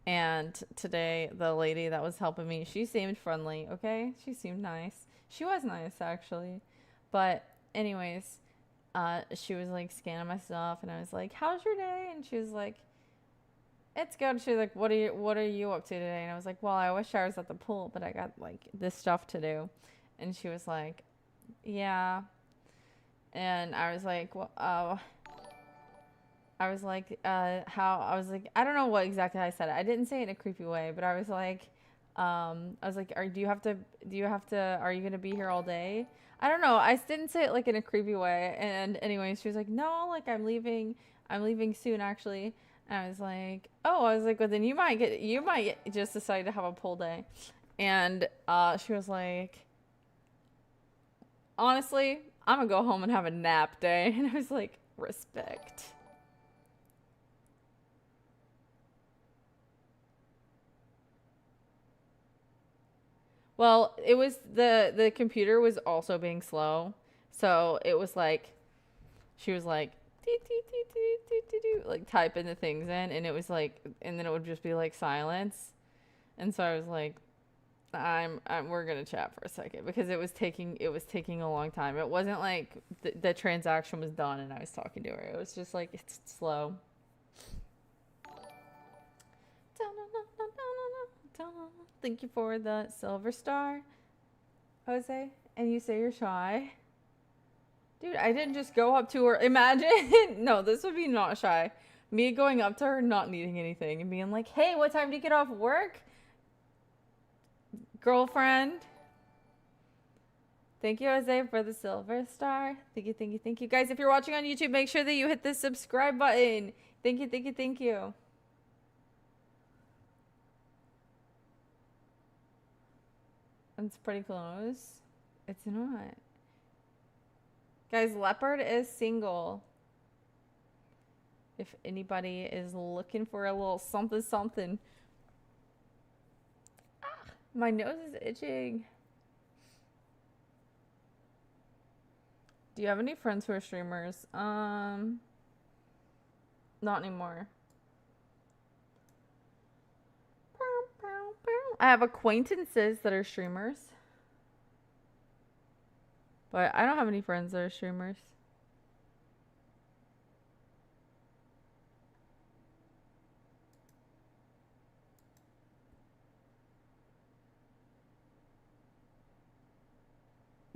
And today, the lady that was helping me, she seemed friendly. Okay, she seemed nice. She was nice actually. But anyways, she was like scanning my stuff, and I was like, "How's your day?" And she was like, "It's good." She was like, what are you up to today? And I was like, well, I wish I was at the pool, but I got like this stuff to do. And she was like, yeah. And I was like, well, I was like, I don't know what exactly I said. I didn't say it in a creepy way, but I was like, are you gonna be here all day? I don't know. I didn't say it like in a creepy way. And anyway, she was like, no, like I'm leaving soon actually. And I was like, oh, I was like, well, then you might just decide to have a pull day. And she was like, honestly, I'm gonna go home and have a nap day. And I was like, respect. Well, it was the computer was also being slow. So it was like she was like like typing the things in, and it was like, and then it would just be like silence. And so I was like, I'm we're gonna chat for a second because it was taking a long time. It wasn't like the transaction was done and I was talking to her. It was just like it's slow. Thank you for the silver star, Jose. And you say you're shy. Dude, I didn't just go up to her. Imagine. No, this would be not shy. Me going up to her, not needing anything, and being like, hey, what time do you get off work? Girlfriend. Thank you, Jose, for the silver star. Thank you, thank you, thank you. Guys, if you're watching on YouTube, make sure that you hit the subscribe button. Thank you, thank you, thank you. It's pretty close. It's not. Guys, Leopard is single. If anybody is looking for a little something something. Ah, my nose is itching. Do you have any friends who are streamers? Not anymore. I have acquaintances that are streamers. But I don't have any friends that are streamers.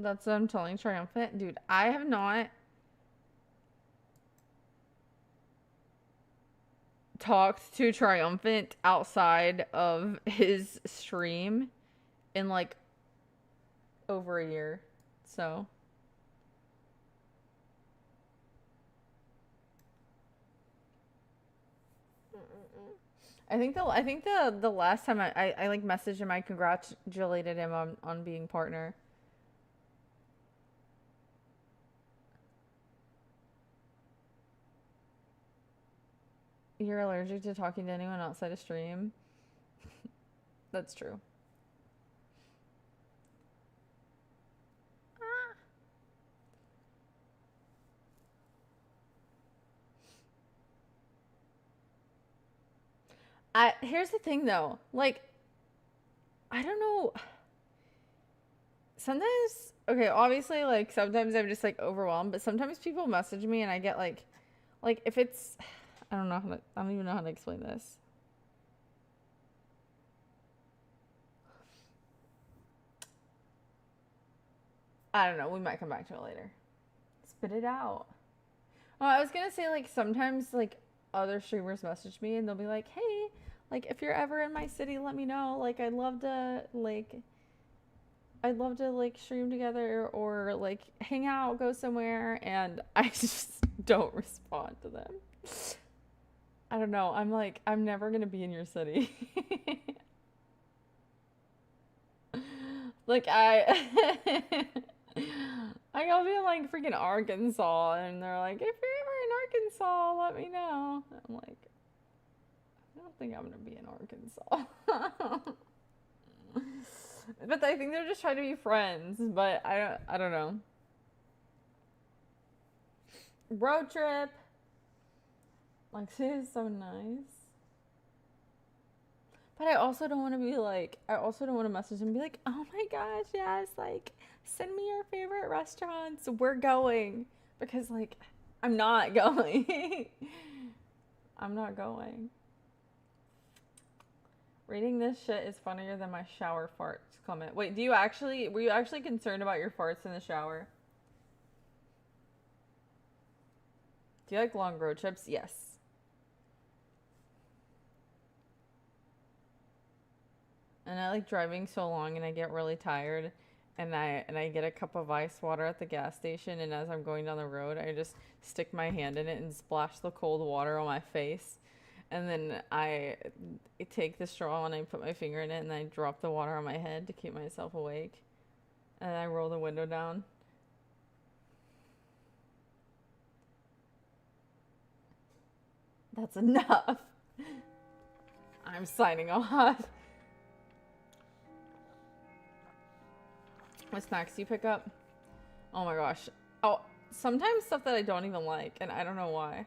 That's what I'm telling Triumphant. Dude, I have not talked to Triumphant outside of his stream in like over a year. So I think the last time I like messaged him, I congratulated him on being partner. You're allergic to talking to anyone outside of stream? That's true. Here's the thing though. Like I don't know. Sometimes okay, obviously like sometimes I'm just like overwhelmed, but sometimes people message me and I get like if it's I don't even know how to explain this. I don't know. We might come back to it later. Spit it out. Well, I was gonna say like sometimes like other streamers message me and they'll be like, "Hey, like if you're ever in my city, let me know. Like I'd love to stream together or like hang out, go somewhere." And I just don't respond to them. I don't know. I'm like I'm never gonna be in your city. Like I'll be in like freaking Arkansas and they're like, if you're ever in Arkansas, let me know. I'm like, I don't think I'm gonna be in Arkansas. But I think they're just trying to be friends, but I don't know. Road trip. Like she is so nice. But I also don't want to be like, I also don't want to message and be like, oh my gosh, yes, like, send me your favorite restaurants. We're going. Because, like, I'm not going. I'm not going. Reading this shit is funnier than my shower farts comment. Wait, were you actually concerned about your farts in the shower? Do you like long road trips? Yes. And I like driving so long and I get really tired and I get a cup of ice water at the gas station and as I'm going down the road I just stick my hand in it and splash the cold water on my face And then I take the straw and I put my finger in it and I drop the water on my head to keep myself awake. And I roll the window down. That's enough. I'm signing off. What snacks do you pick up? Oh my gosh. Oh, sometimes stuff that I don't even like, and I don't know why.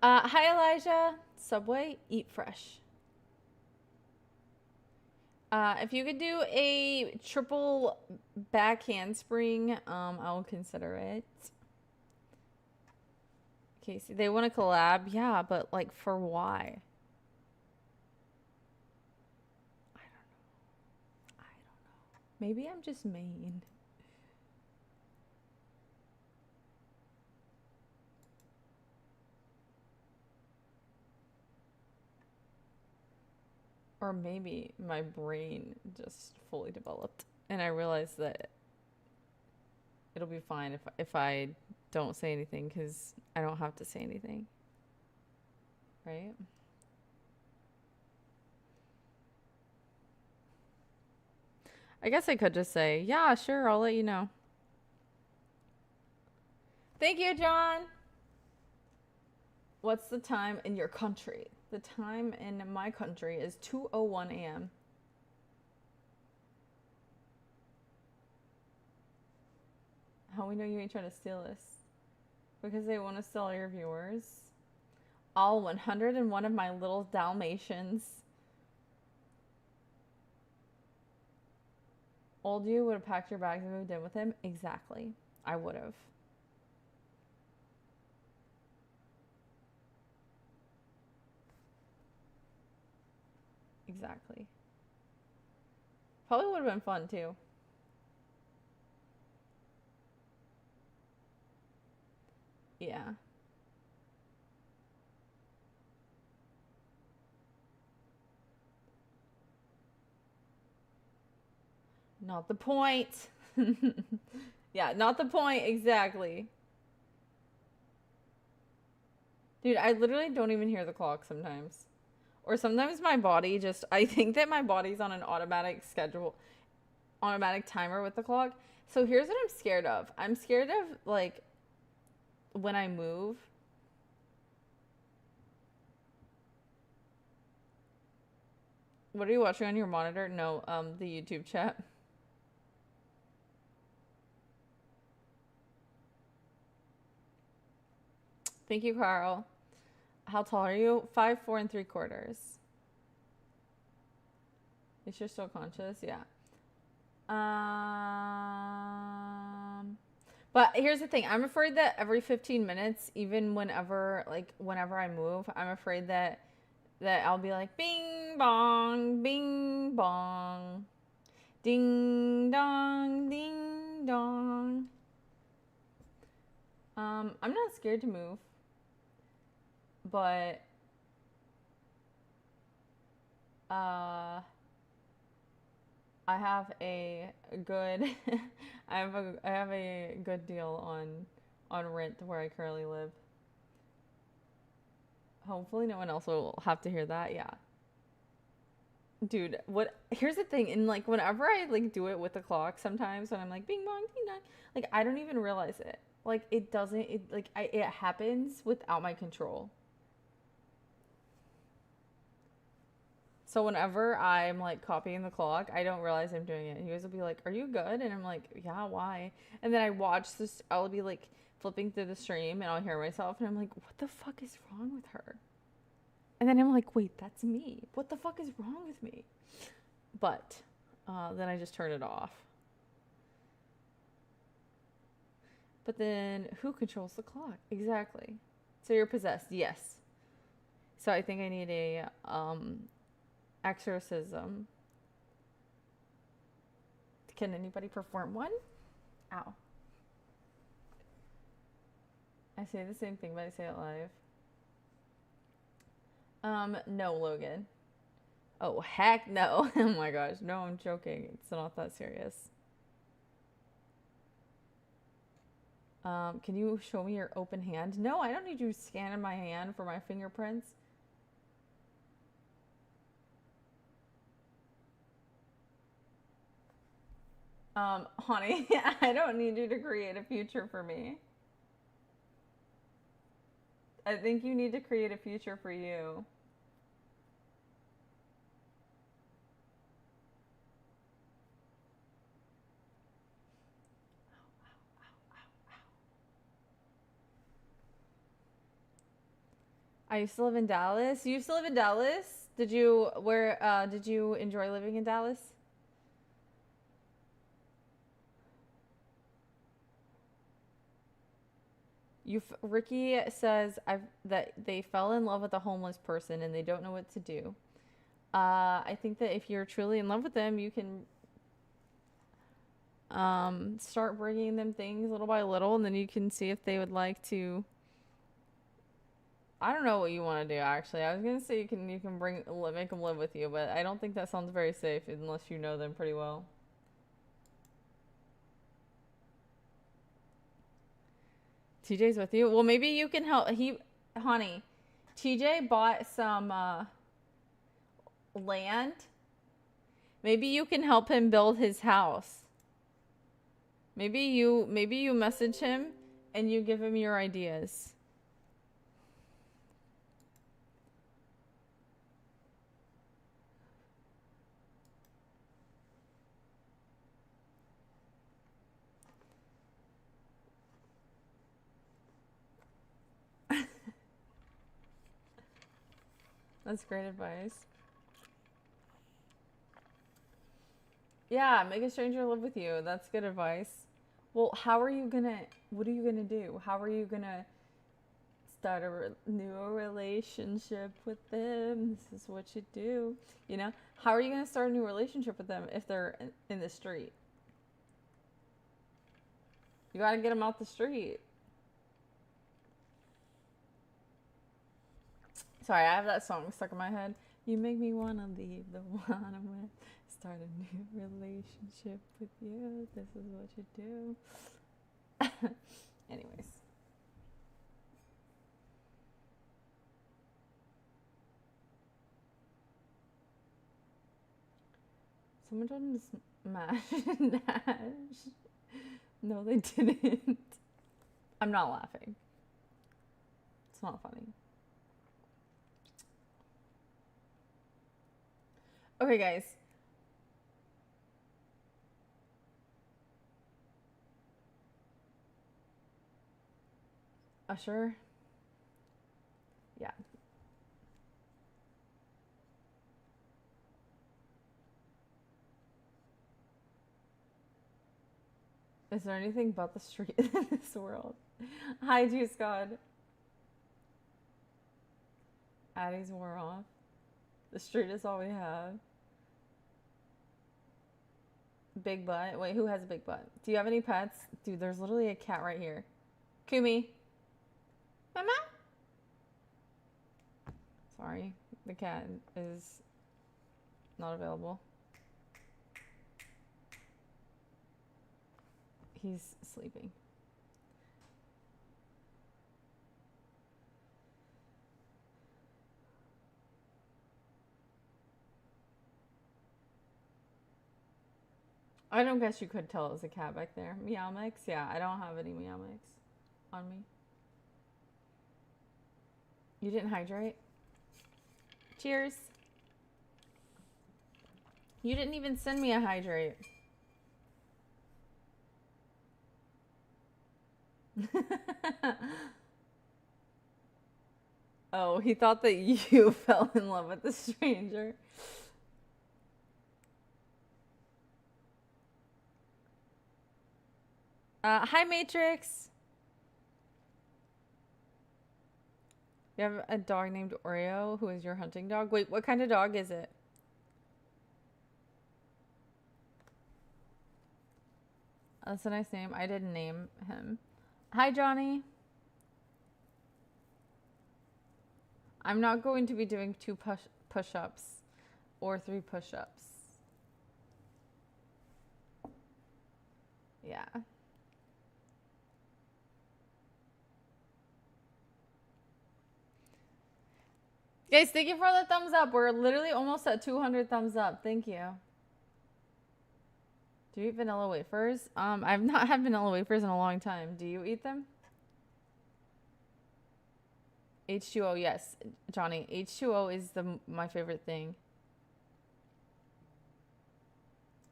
Hi Elijah. Subway, eat fresh. If you could do a triple back handspring, I will consider it. Casey, they want to collab, yeah, but like for why? I don't know. I don't know. Maybe I'm just mean. Or maybe my brain just fully developed and I realized that it'll be fine if I don't say anything because I don't have to say anything. Right? I guess I could just say, yeah, sure, I'll let you know. Thank you, John. What's the time in your country? The time in my country is 2:01 a.m. How we know you ain't trying to steal this? Because they want to steal your viewers. All 101 of my little Dalmatians. Old you would have packed your bags and moved in with him? Exactly. I would have. Exactly. Probably would have been fun too. Yeah. Not the point. Yeah, not the point exactly. Dude, I literally don't even hear the clock sometimes. Or sometimes my body just, I think that my body's on an automatic schedule, automatic timer with the clock. So here's what I'm scared of. I'm scared of like when I move. What are you watching on your monitor? No, the YouTube chat. Thank you, Carl. How tall are you? 5'4 3/4". Is you're still conscious? Yeah. But here's the thing. I'm afraid that every 15 minutes, even whenever I move, I'm afraid that I'll be like bing bong, ding dong, ding dong. I'm not scared to move, but I have a good I have a good deal on rent where I currently live. Hopefully no one else will have to hear that. Yeah. Dude, what here's the thing, and like whenever I like do it with the clock sometimes when I'm like bing bong ding dong, like I don't even realize it. Like it doesn't it happens without my control. So whenever I'm like copying the clock, I don't realize I'm doing it. You guys will be like, "Are you good?" And I'm like, "Yeah, why?" And then I watch this. I'll be like flipping through the stream, and I'll hear myself, and I'm like, "What the fuck is wrong with her?" And then I'm like, "Wait, that's me. What the fuck is wrong with me?" But then I just turn it off. But then who controls the clock? Exactly. So you're possessed. Yes. So I think I need a exorcism. Can anybody perform one? Ow. I say the same thing, but I say it live. No, Logan. Oh, heck no. Oh my gosh. No, I'm joking. It's not that serious. Can you show me your open hand? No, I don't need you scanning my hand for my fingerprints. Honey, I don't need you to create a future for me. I think you need to create a future for you. I used to live in Dallas. You used to live in Dallas? Did you enjoy living in Dallas? Ricky says that they fell in love with a homeless person and they don't know what to do. I think that if you're truly in love with them, you can start bringing them things little by little, and then you can see if they would like to. I don't know what you want to do, actually. I was gonna say you can make them live with you, but I don't think that sounds very safe unless you know them pretty well. TJ's with you. Well, maybe you can help. Honey, TJ bought some land. Maybe you can help him build his house. Maybe you message him and you give him your ideas. That's great advice. Yeah, make a stranger live with you. That's good advice. Well, what are you gonna do? How are you gonna start a new relationship with them? This is what you do. You know? How are you gonna start a new relationship with them if they're in the street? You gotta get them out the street. Sorry, I have that song stuck in my head. You make me wanna leave the one I'm with. Start a new relationship with you. This is what you do. Anyways. Someone told him to smash Nash. No, they didn't. I'm not laughing. It's not funny. Okay, guys. Usher. Yeah. Is there anything but the street in this world? Hi, Juice God. Addie's wore off. The street is all we have. Big butt. Wait, who has a big butt? Do you have any pets? Dude, there's literally a cat right here. Kumi. Mama? Sorry, the cat is not available. He's sleeping. I don't guess you could tell it was a cat back there. Meow mix? Yeah, I don't have any meow mix on me. You didn't hydrate? Cheers. You didn't even send me a hydrate. Oh, he thought that you fell in love with the stranger. Hi, Matrix. You have a dog named Oreo who is your hunting dog? Wait, what kind of dog is it? That's a nice name. I didn't name him. Hi, Johnny. I'm not going to be doing 2 push-ups or 3 push-ups. Yeah. Guys, thank you for the thumbs up. We're literally almost at 200 thumbs up. Thank you. Do you eat vanilla wafers? I've not had vanilla wafers in a long time. Do you eat them? H2O, yes, Johnny. H2O is my favorite thing.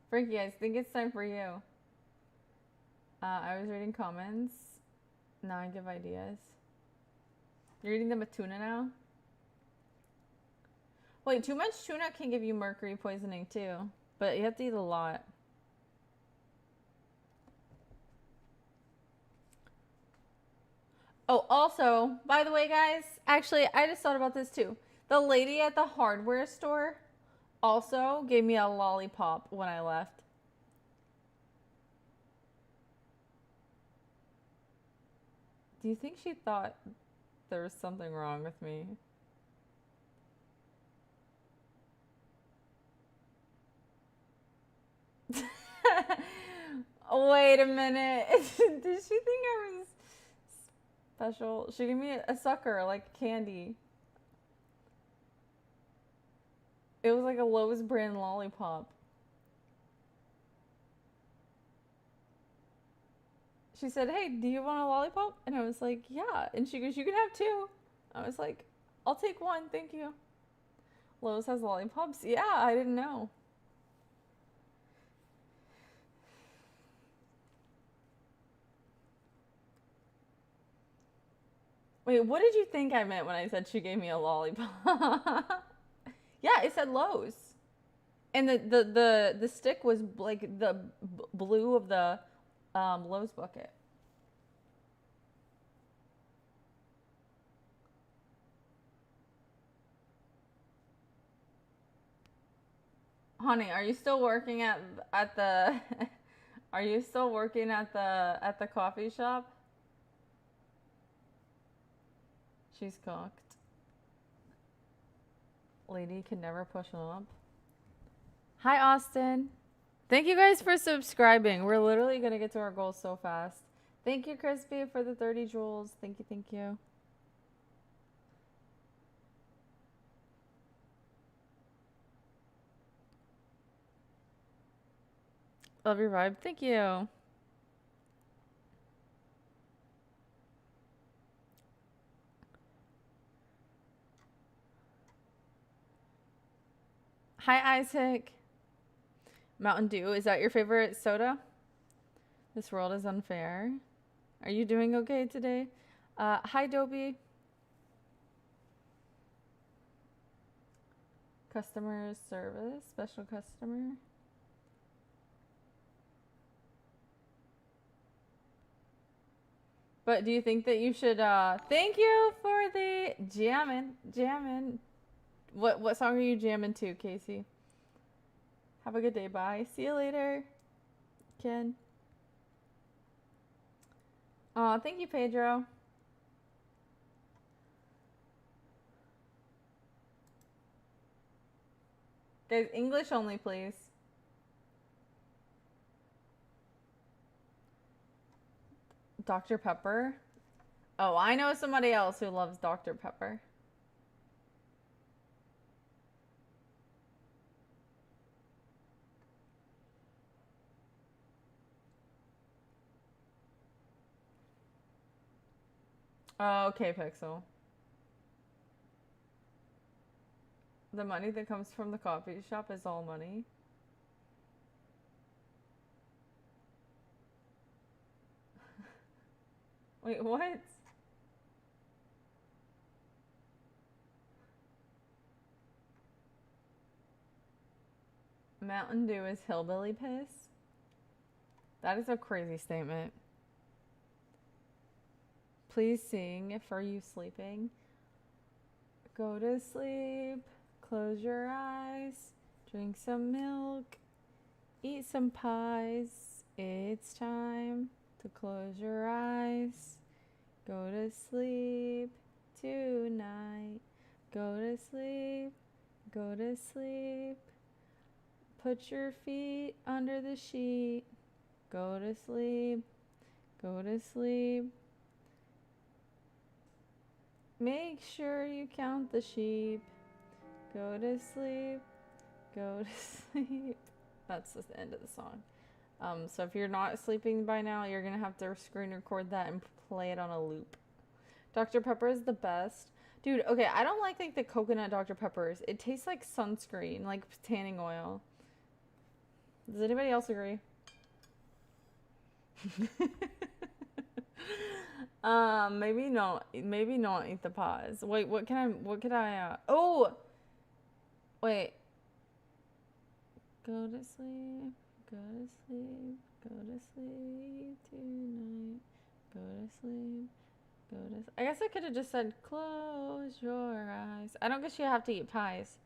Frankie, I think it's time for you. I was reading comments. Now I give ideas. You're eating them with tuna now? Wait, too much tuna can give you mercury poisoning too. But you have to eat a lot. Oh, also, by the way, guys, actually, I just thought about this too. The lady at the hardware store also gave me a lollipop when I left. Do you think she thought there was something wrong with me? Wait a minute. Did she think I was special? She gave me a sucker, like candy. It was like a Lowe's brand lollipop. She said, "Hey, do you want a lollipop?" And I was like, "Yeah." And she goes, "You can have 2." I was like, "I'll take 1, thank you." Lowe's has lollipops? Yeah, I didn't know. Wait, what did you think I meant when I said she gave me a lollipop? Yeah, it said Lowe's. And the stick was like the blue of the Lowe's bucket. Honey, are you still working at the are you still working at the coffee shop? She's cooked. Lady can never push them up. Hi, Austin. Thank you guys for subscribing. We're literally going to get to our goals so fast. Thank you, Crispy, for the 30 jewels. Thank you, thank you. Love your vibe. Thank you. Hi, Isaac. Mountain Dew. Is that your favorite soda? This world is unfair. Are you doing okay today? Hi, Dobie. Customer service. Special customer. But do you think that you should, thank you for the jammin'. What song are you jamming to, Casey? Have a good day. Bye. See you later, Ken. Aw, thank you, Pedro. Guys, English only, please. Dr. Pepper? Oh, I know somebody else who loves Dr. Pepper. Oh, okay, Pixel. The money that comes from the coffee shop is all money. Wait, what? Mountain Dew is hillbilly piss? That is a crazy statement. Please sing for you sleeping. Go to sleep, close your eyes, drink some milk, eat some pies. It's time to close your eyes. Go to sleep tonight. Go to sleep. Go to sleep. Put your feet under the sheet. Go to sleep. Go to sleep. Make sure you count the sheep. Go to sleep. Go to sleep. That's the end of the song. So if you're not sleeping by now, you're going to have to screen record that and play it on a loop. Dr. Pepper is the best. Dude, okay, I don't like the coconut Dr. Peppers. It tastes like sunscreen, like tanning oil. Does anybody else agree? Maybe not eat the pause. Wait, what could I, oh! Wait. Go to sleep, go to sleep, go to sleep tonight. Go to sleep, go to I guess I could have just said, close your eyes. I don't guess you have to eat pies.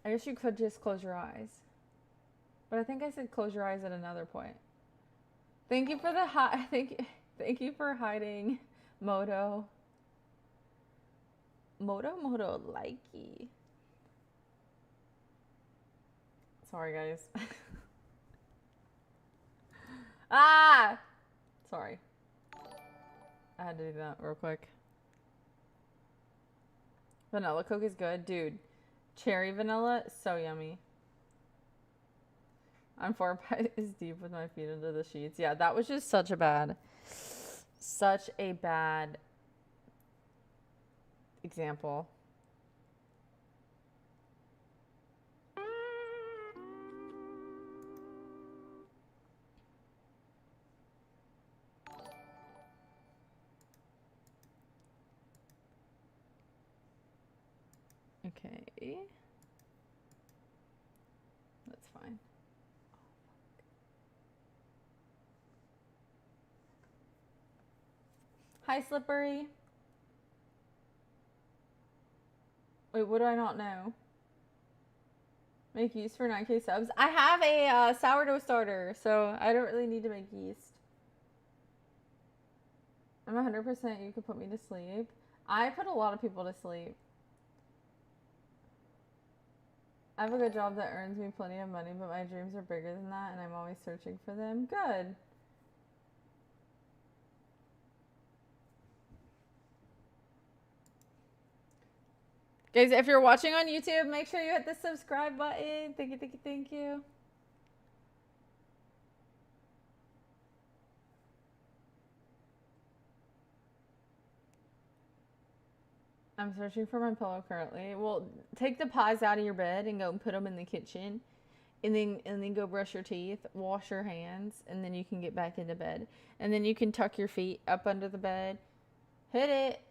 I guess you could just close your eyes. But I think I said close your eyes at another point. Thank you for the thank you for hiding, Moto. Moto likey. Sorry, guys. Ah! Sorry. I had to do that real quick. Vanilla Coke is good. Dude, cherry vanilla, so yummy. I'm 4 pies deep with my feet under the sheets. Yeah, that was just such a bad example. Okay. That's fine. Hi, Slippery. Wait, what do I not know? Make yeast for 9K subs. I have a sourdough starter, so I don't really need to make yeast. I'm 100% you could put me to sleep. I put a lot of people to sleep. I have a good job that earns me plenty of money, but my dreams are bigger than that, and I'm always searching for them. Good. Guys, if you're watching on YouTube, make sure you hit the subscribe button. Thank you, thank you, thank you. I'm searching for my pillow currently. Well, take the paws out of your bed and go and put them in the kitchen. And then go brush your teeth, wash your hands, and then you can get back into bed. And then you can tuck your feet up under the bed. Hit it.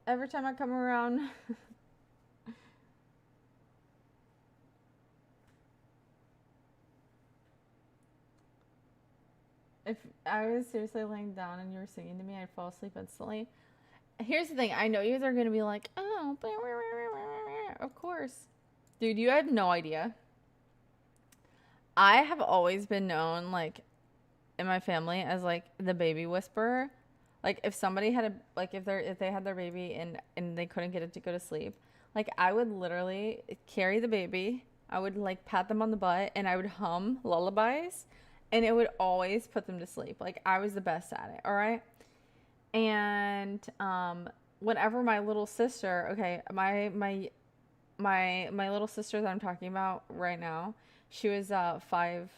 Every time I come around. If I was seriously laying down and you were singing to me, I'd fall asleep instantly. Here's the thing. I know you guys are going to be like, oh, of course. Dude, you have no idea. I have always been known, like, in my family as, like, the baby whisperer. Like, if somebody had if they had their baby and they couldn't get it to go to sleep, like, I would literally carry the baby. I would, like, pat them on the butt and I would hum lullabies. And it would always put them to sleep. Like, I was the best at it, all right? And whenever my little sister, okay, my little sister that I'm talking about right now, she was 5.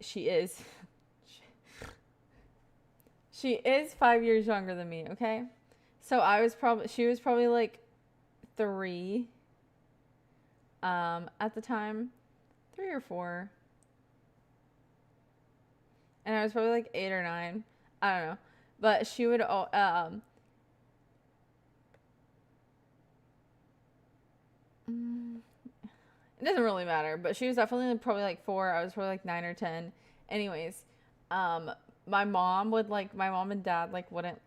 She is 5 years younger than me, okay? So she was probably like 3 at the time, 3 or 4. And I was probably like 8 or 9. I don't know. But she would, it doesn't really matter. But she was definitely probably like 4. I was probably like 9 or 10. Anyways, my mom and dad, like, wouldn't,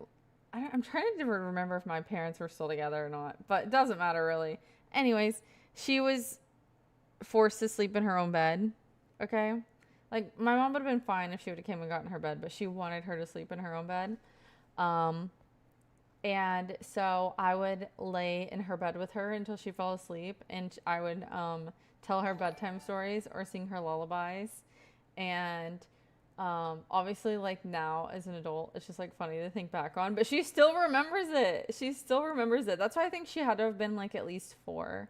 I'm trying to remember if my parents were still together or not. But it doesn't matter really. Anyways, she was forced to sleep in her own bed. Okay? Like, my mom would have been fine if she would have came and gotten her bed, but she wanted her to sleep in her own bed. And so I would lay in her bed with her until she fell asleep, and I would tell her bedtime stories or sing her lullabies. And obviously, like now as an adult, it's just like funny to think back on, but she still remembers it. She still remembers it. That's why I think she had to have been like at least four,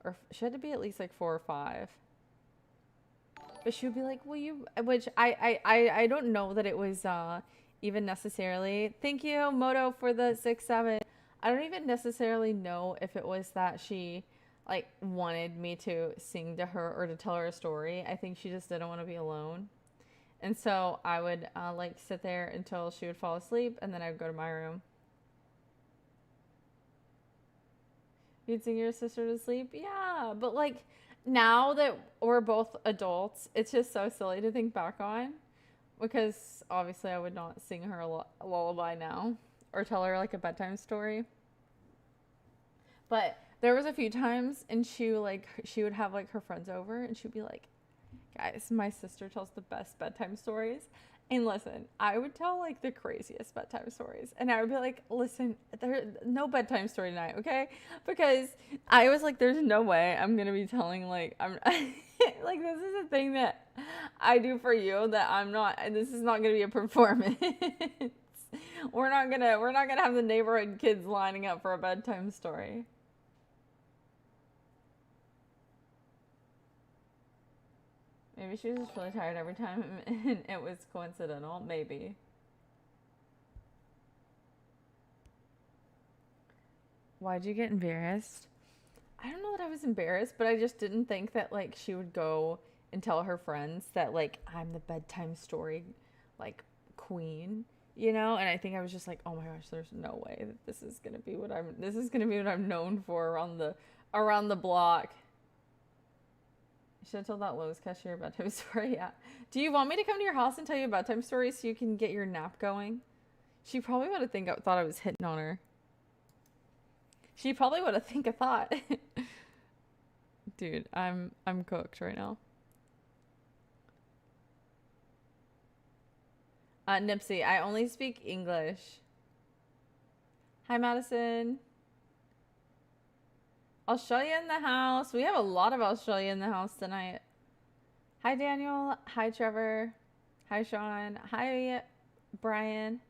or she had to be at least like 4 or 5. But she would be like, "Will you?" Which I don't know that it was even necessarily. Thank you, Moto, for the 6-7. I don't even necessarily know if it was that she like wanted me to sing to her or to tell her a story. I think she just didn't want to be alone. And so I would like sit there until she would fall asleep, and then I would go to my room. You'd sing your sister to sleep? Yeah, but like now that we're both adults, it's just so silly to think back on because obviously I would not sing her a lullaby now or tell her like a bedtime story. But there was a few times and she would have like her friends over and she'd be like, "Guys, my sister tells the best bedtime stories." And listen, I would tell like the craziest bedtime stories. And I would be like, "Listen, there's no bedtime story tonight, okay?" Because I was like, there's no way I'm going to be telling like I'm like this is a thing that I do for you that I'm not, and this is not going to be a performance. We're not going to have the neighborhood kids lining up for a bedtime story. Maybe she was just really tired every time and it was coincidental. Maybe. Why'd you get embarrassed? I don't know that I was embarrassed, but I just didn't think that like she would go and tell her friends that like I'm the bedtime story like queen, you know? And I think I was just like, "Oh my gosh, there's no way that this is gonna be what I'm known for around the block." You should have told that Lowe's cashier a bedtime story. Yeah. Do you want me to come to your house and tell you a bedtime story so you can get your nap going? She probably would have thought I was hitting on her. She probably would have think a thought. Dude, I'm cooked right now. Nipsey, I only speak English. Hi, Madison. Australia in the house. We have a lot of Australia in the house tonight. Hi, Daniel. Hi, Trevor. Hi, Sean. Hi, Brian.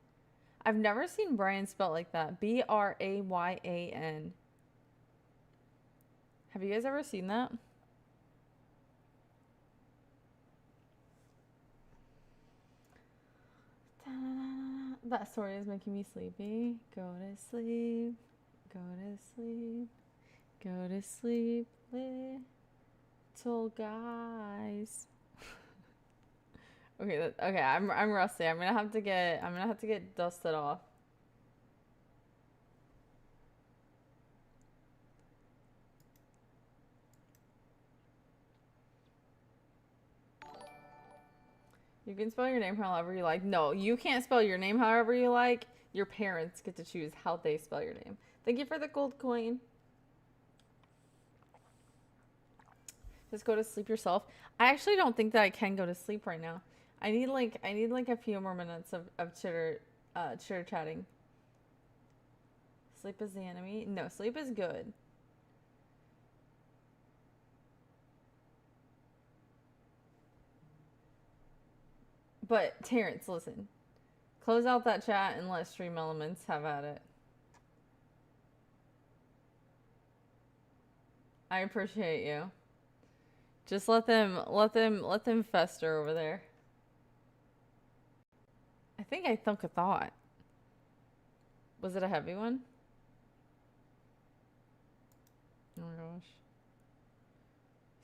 I've never seen Brian spelled like that. Bryan. Have you guys ever seen that? That story is making me sleepy. Go to sleep. Go to sleep. Go to sleep, little guys. Okay, I'm rusty. I'm gonna have to get dusted off. You can spell your name however you like. No, you can't spell your name however you like. Your parents get to choose how they spell your name. Thank you for the gold coin. Just go to sleep yourself. I actually don't think that I can go to sleep right now. I need like a few more minutes of chitter chatting. Sleep is the enemy. No, sleep is good. But Terrence, listen. Close out that chat and let Stream Elements have at it. I appreciate you. Just let them fester over there. I think I thunk a thought. Was it a heavy one? Oh my gosh.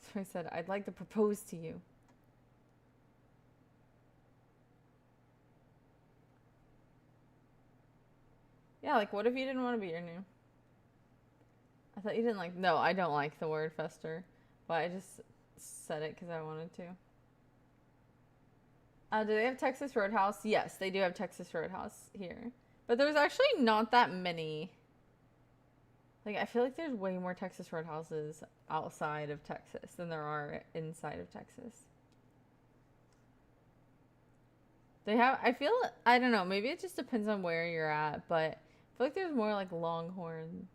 So I said, "I'd like to propose to you." Yeah, like what if you didn't want to be your name? I thought you didn't like. No, I don't like the word fester, but I just said it because I wanted to. Do they have Texas Roadhouse? Yes, they do have Texas Roadhouse here, but there's actually not that many. Like I feel like there's way more Texas Roadhouses outside of Texas than there are inside of Texas. They have. I feel. I don't know. Maybe it just depends on where you're at, but feel like there's more like Longhorn.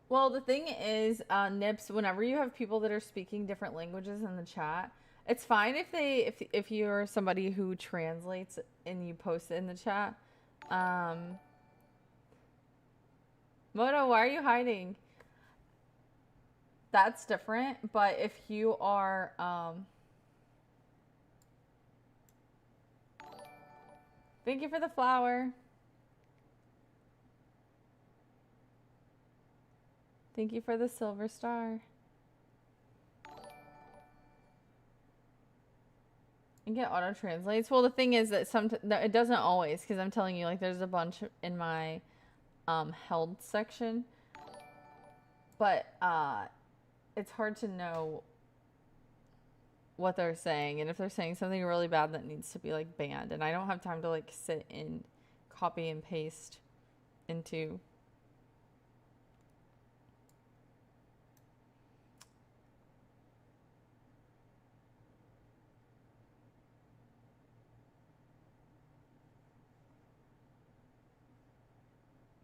Well, the thing is, Nips, whenever you have people that are speaking different languages in the chat, it's fine if you're somebody who translates and you post it in the chat. Moto, why are you hiding? That's different, but if you are thank you for the flower. Thank you for the silver star. You get auto translates. Well, the thing is that it doesn't always, because I'm telling you, like, there's a bunch in my held section, but it's hard to know what they're saying, and if they're saying something really bad that needs to be like banned, and I don't have time to like sit and copy and paste into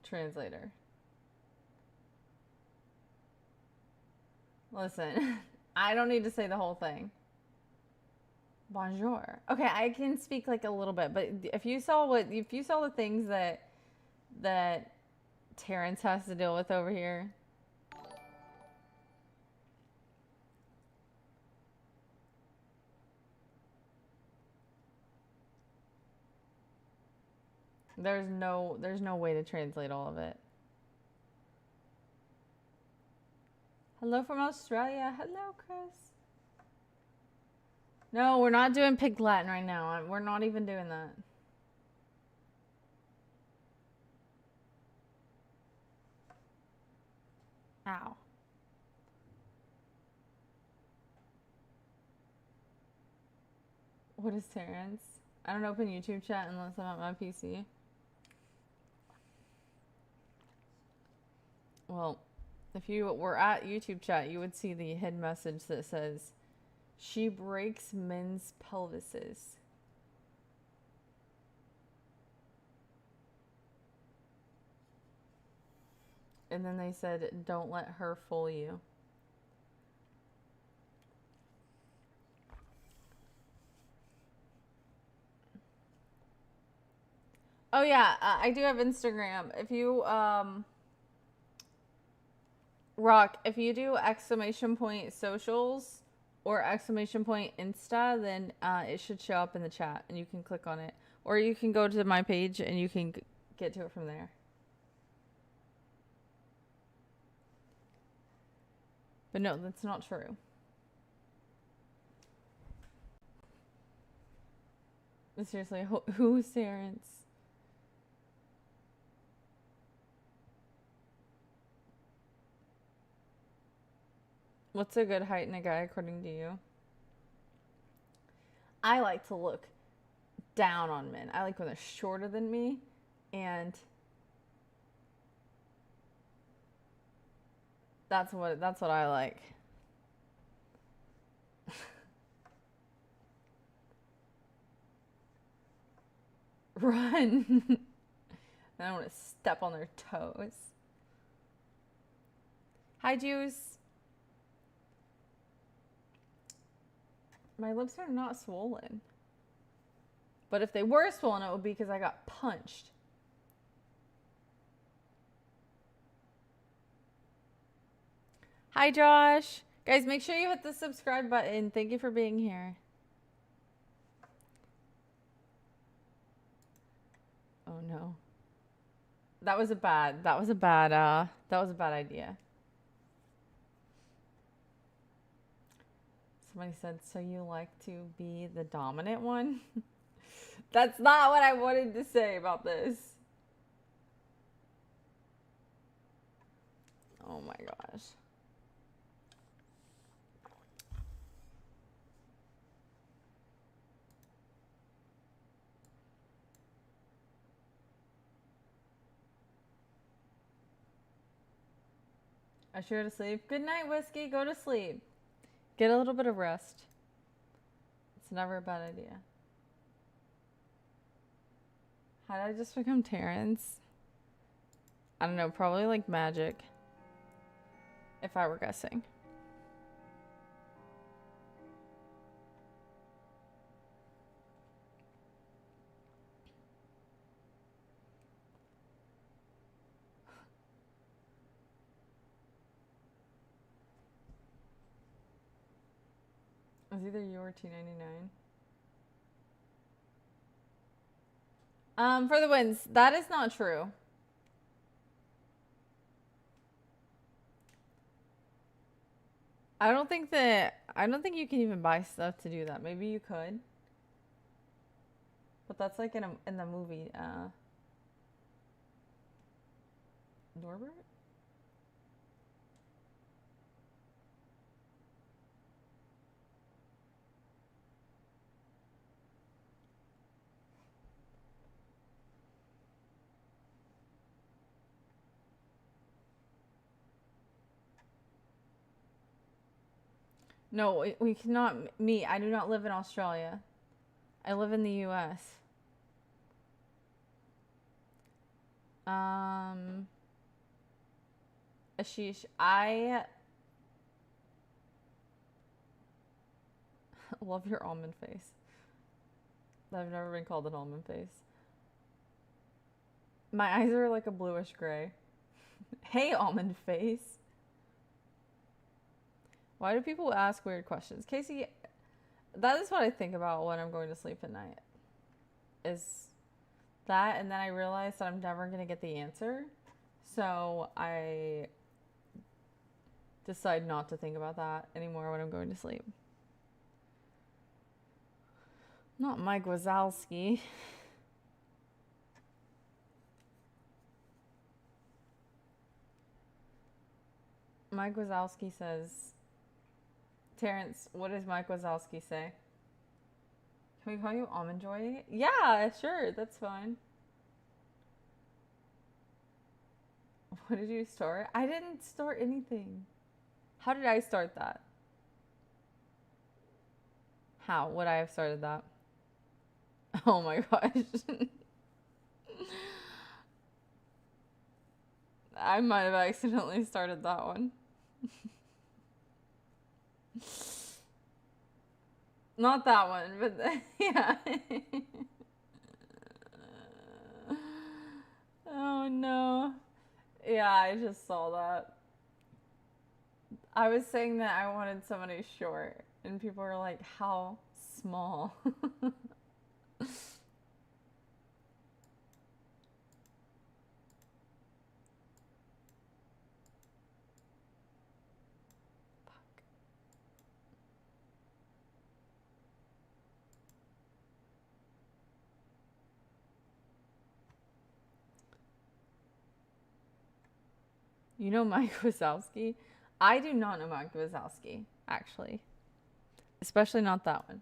translator. Listen, I don't need to say the whole thing. Bonjour. Okay, I can speak like a little bit, but if you saw the things that Terrence has to deal with over here. There's no way to translate all of it. Hello from Australia. Hello, Chris. No, we're not doing Pig Latin right now. We're not even doing that. Ow. What is Terrence? I don't open YouTube chat unless I'm at my PC. Well, if you were at YouTube chat, you would see the hidden message that says, "She breaks men's pelvises." And then they said, "Don't let her fool you." Oh yeah, I do have Instagram. If you Rock, if you do !socials or !Insta, then it should show up in the chat and you can click on it. Or you can go to my page and you can get to it from there. But no, that's not true. Seriously, who's Terrence? What's a good height in a guy according to you? I like to look down on men. I like when they're shorter than me, and that's what I like. Run. I don't want to step on their toes. Hi, Juice. My lips are not swollen. But if they were swollen, it would be because I got punched. Hi, Josh. Guys, make sure you hit the subscribe button. Thank you for being here. Oh no. That was a bad idea. Somebody said, "So you like to be the dominant one?" That's not what I wanted to say about this. Oh my gosh. I should go to sleep. Good night, Whiskey. Go to sleep. Get a little bit of rest. It's never a bad idea. How did I just become Terrence? I don't know, probably like magic. If I were guessing. It's either you or T99. For the wins, that is not true. I don't think you can even buy stuff to do that. Maybe you could. But that's like in the movie, Norbert? No, we cannot. Me, I do not live in Australia. I live in the U.S. Ashish, I love your almond face. I've never been called an almond face. My eyes are like a bluish gray. Hey, almond face. Why do people ask weird questions? Casey, that is what I think about when I'm going to sleep at night. Is that, and then I realize that I'm never going to get the answer. So I decide not to think about that anymore when I'm going to sleep. Not Mike Wazowski. Mike Wazowski says, Terrence, what does Mike Wazowski say? Can we call you Almond Joy? Yeah, sure, that's fine. What did you start? I didn't start anything. How did I start that? How would I have started that? Oh my gosh. I might have accidentally started that one. Not that one, but yeah. Oh no. Yeah, I just saw that. I was saying that I wanted somebody short, and people were like, how small? You know Mike Wazowski? I do not know Mike Wazowski, actually. Especially not that one.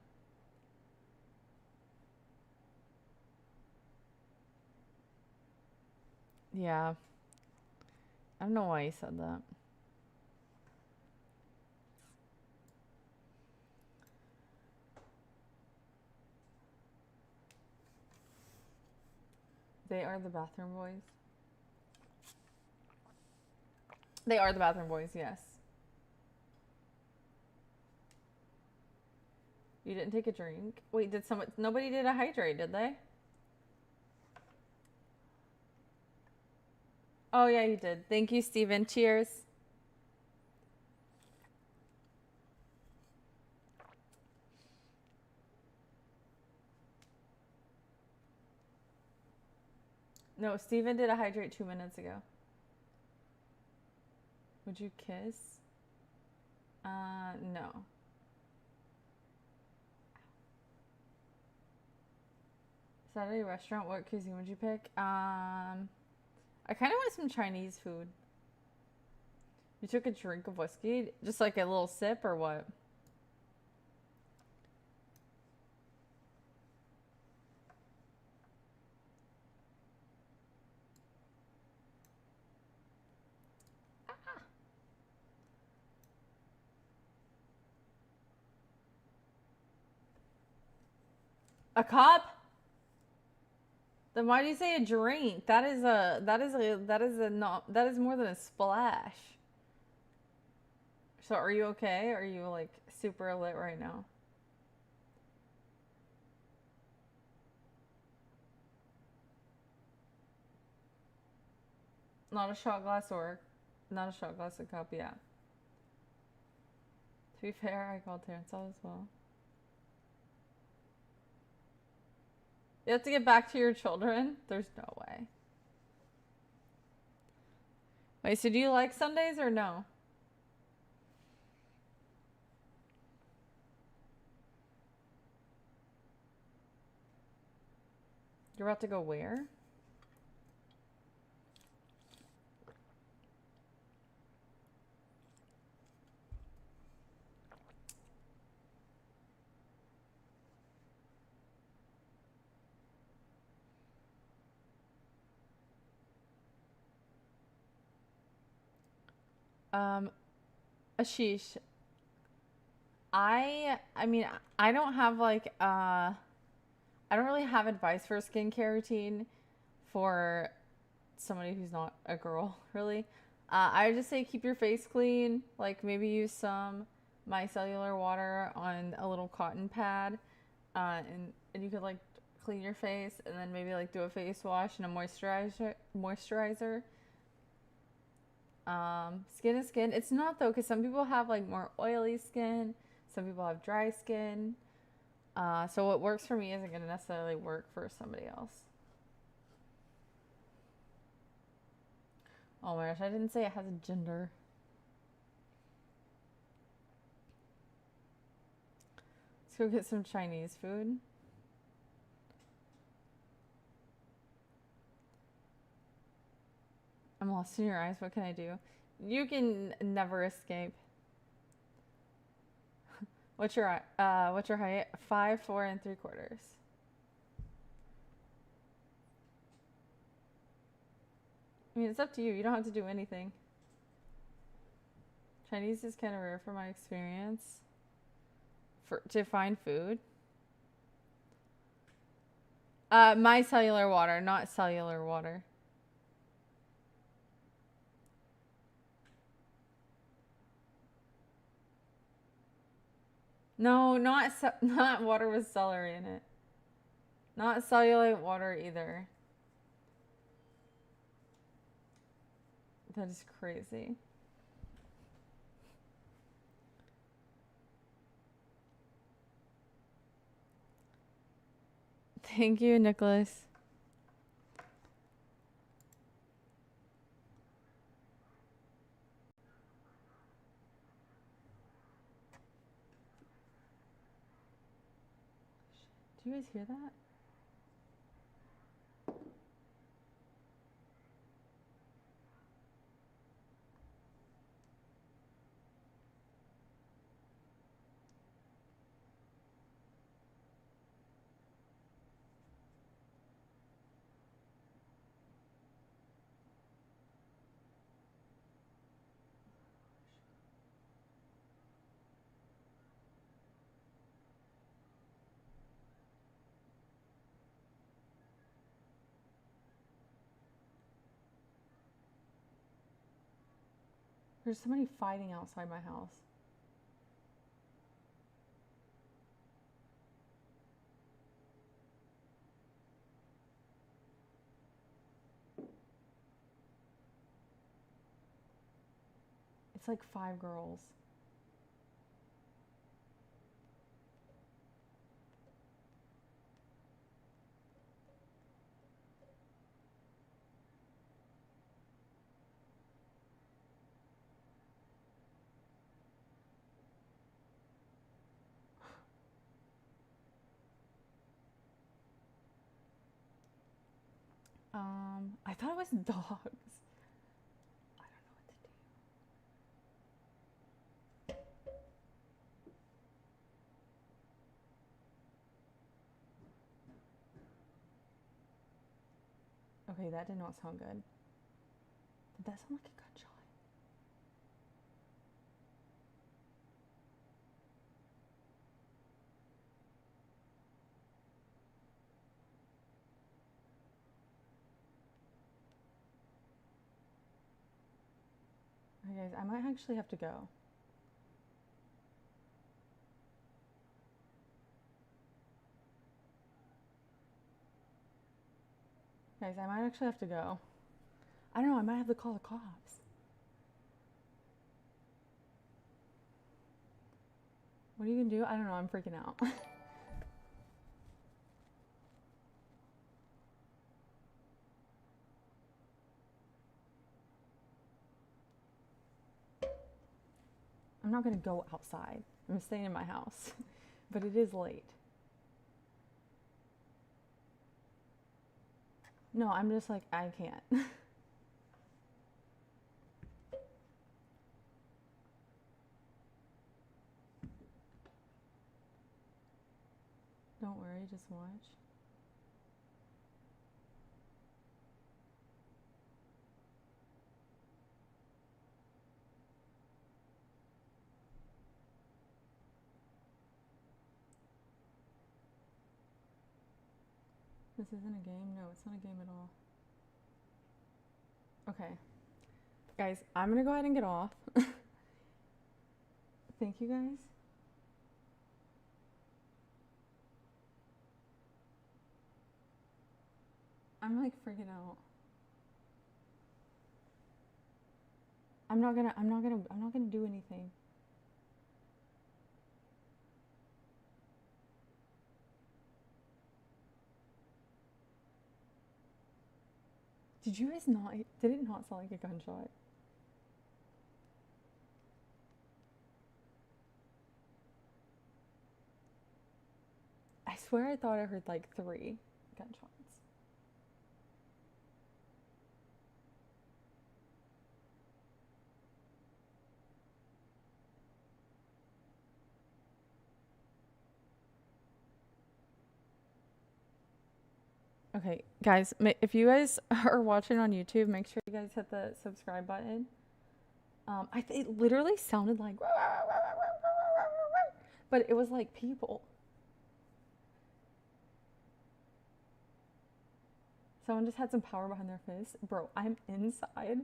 Yeah. I don't know why he said that. They are the bathroom boys. They are the bathroom boys, yes. You didn't take a drink? Wait, did someone... Nobody did a hydrate, did they? Oh, yeah, you did. Thank you, Steven. Cheers. No, Steven did a hydrate 2 minutes ago. Would you kiss? No. Saturday restaurant, what cuisine would you pick? I kind of want some Chinese food. You took a drink of whiskey? Just like a little sip or what? A cup? Then why do you say a drink? That is more than a splash. So are you okay? Are you like super lit right now? Not a shot glass or not a shot glass, a cup, yeah. To be fair, I called Terrence out as well. You have to get back to your children? There's no way. Wait, so do you like Sundays or no? You're about to go where? Um, Ashish, I mean, I don't have like I don't really have advice for a skincare routine for somebody who's not a girl, really. I would just say keep your face clean. Like maybe use some micellar water on a little cotton pad, and you could like clean your face, and then maybe like do a face wash and a moisturizer. Skin is skin. It's not though, because some people have like more oily skin. Some people have dry skin. So what works for me isn't going to necessarily work for somebody else. Oh my gosh, I didn't say it has a gender. Let's go get some Chinese food. I'm lost in your eyes. What can I do? You can never escape. What's your height? 5'4 3/4". I mean, it's up to you. You don't have to do anything. Chinese is kind of rare from my experience. To find food. Micellar water, not cellular water. No, not water with celery in it. Not cellulite water either. That is crazy. Thank you, Nicholas. Do you guys hear that? There's somebody fighting outside my house. It's like 5 girls. I thought it was dogs. I don't know what to do. Okay, that did not sound good. Did that sound like a gunshot? Okay, guys, I might actually have to go. Guys, I might actually have to go. I don't know, I might have to call the cops. What are you gonna do? I don't know, I'm freaking out. I'm not gonna go outside. I'm staying in my house. But it is late. No, I'm just like, I can't. Don't worry, just watch. This isn't a game? No, it's not a game at all. Okay. Guys, I'm gonna go ahead and get off. Thank you guys. I'm like freaking out. I'm not gonna do anything. Did you guys not, did it not sound like a gunshot? I swear I thought I heard like 3 gunshots. Okay, guys, if you guys are watching on YouTube, make sure you guys hit the subscribe button. It literally sounded like, but it was like people. Someone just had some power behind their face. Bro, I'm inside.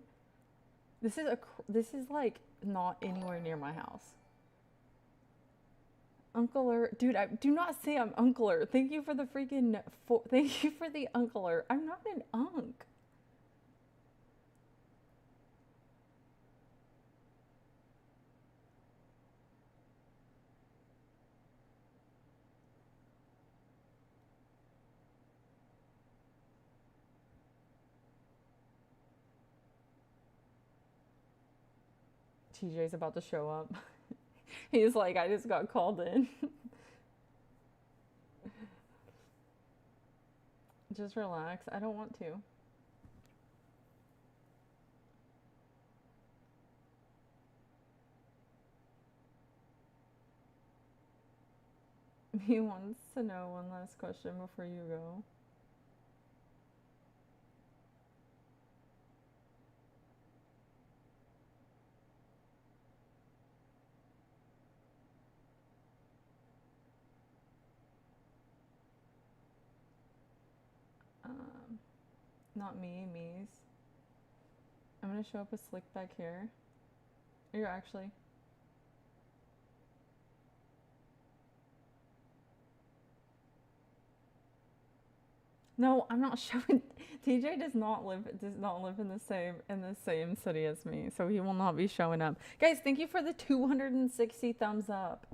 This is like not anywhere near my house. Uncler, dude, do not say I'm Uncler. Thank you for the freaking, thank you for the Uncler. I'm not an Unk. TJ's about to show up. He's like, I just got called in. Just relax. I don't want to. He wants to know one last question before you go. Not me, me's. I'm gonna show up with slick back hair. You're actually. No, I'm not showing. TJ does not live in the same city as me, so he will not be showing up. Guys, thank you for the 260 thumbs up.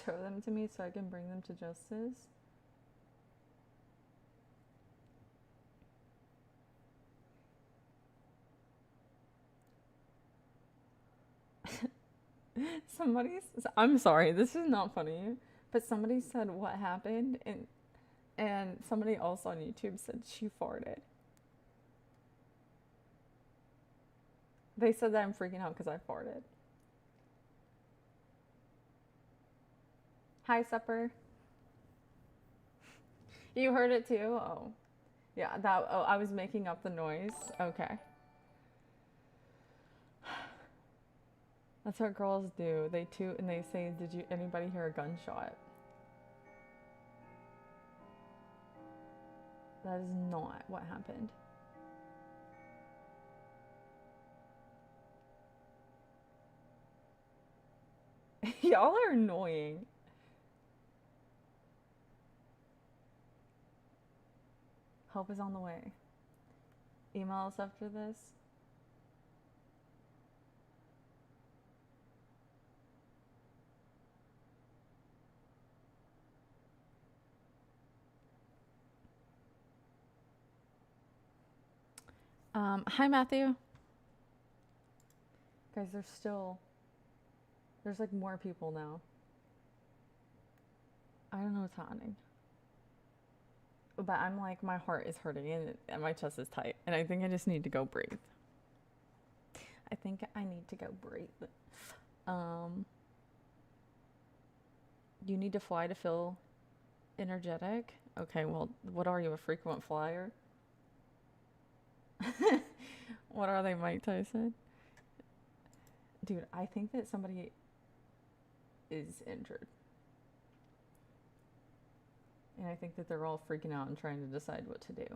Show them to me so I can bring them to justice. I'm sorry, this is not funny, but somebody said what happened, and somebody else on YouTube said she farted. They said that I'm freaking out because I farted. Hi, Supper. You heard it too? Oh. Yeah, I was making up the noise. Okay. That's what girls do. They toot and they say, "Did you anybody hear a gunshot?" That is not what happened. Y'all are annoying. Help is on the way. Email us after this. Hi Matthew. Guys, there's like more people now. I don't know what's happening. But I'm like, my heart is hurting and my chest is tight. And I think I just need to go breathe. I think I need to go breathe. You need to fly to feel energetic? Okay, well, what are you, a frequent flyer? What are they, Mike Tyson? Dude, I think that somebody is injured. And I think that they're all freaking out and trying to decide what to do.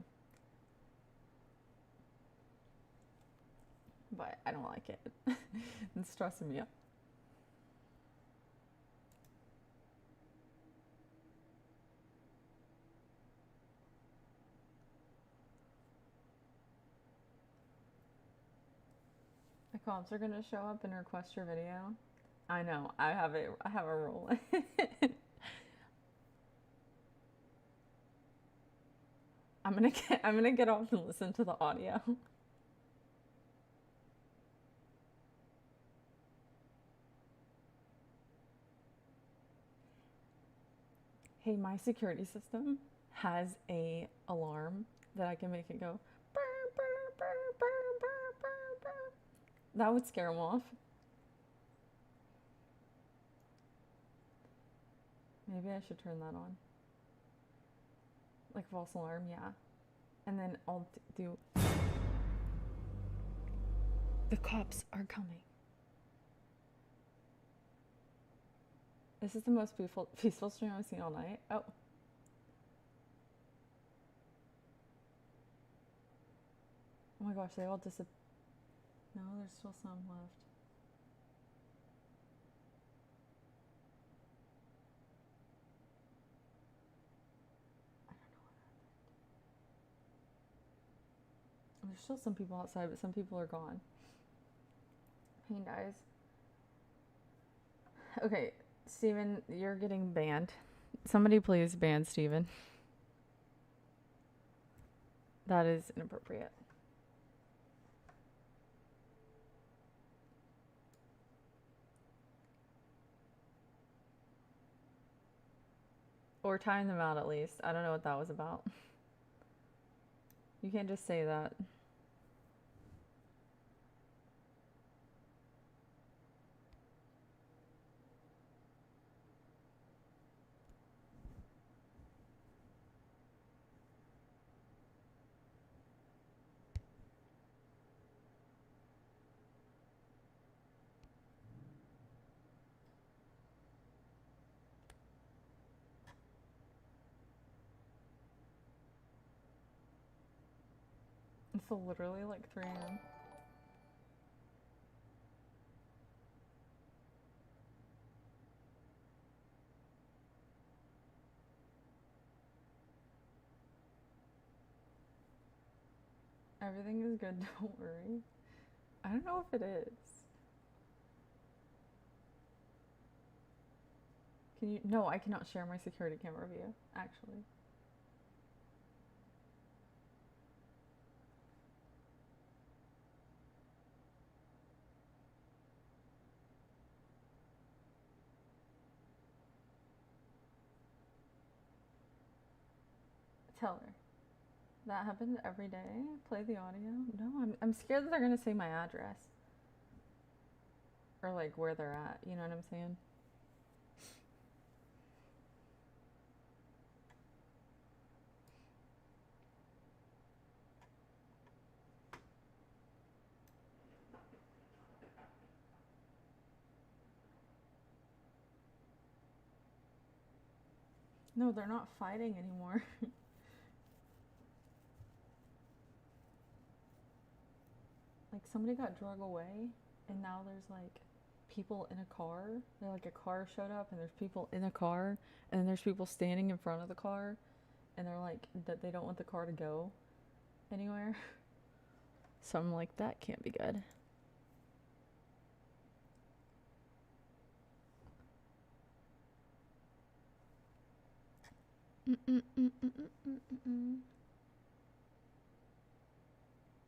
But I don't like it. It's stressing me out. The cops are gonna show up and request your video. I know. I have a rule. I'm gonna get off and listen to the audio. Hey, my security system has a alarm that I can make it go burr, burr, burr, burr, burr, burr, burr. That would scare them off. Maybe I should turn that on. Like false alarm, yeah. And then I'll do. The cops are coming. This is the most peaceful stream I've seen all night. Oh. Oh my gosh, they all disappeared. No, there's still some left. I don't know what happened. There's still some people outside, but some people are gone. Hey guys. Okay, Steven, you're getting banned. Somebody please ban Steven. That is inappropriate. Or time them out at least. I don't know what that was about. You can't just say that. It's literally like 3 a.m. Everything is good, don't worry. I don't know if it is. Can you? No, I cannot share my security camera view, actually. Tell her. That happened every day? Play the audio? No, I'm scared that they're gonna say my address. Or like where they're at, you know what I'm saying? No, they're not fighting anymore. Like somebody got drug away, and now there's like people in a car. They're like a car showed up, and there's people in a car, and then there's people standing in front of the car, and they're like that they don't want the car to go anywhere. So I'm like, that can't be good.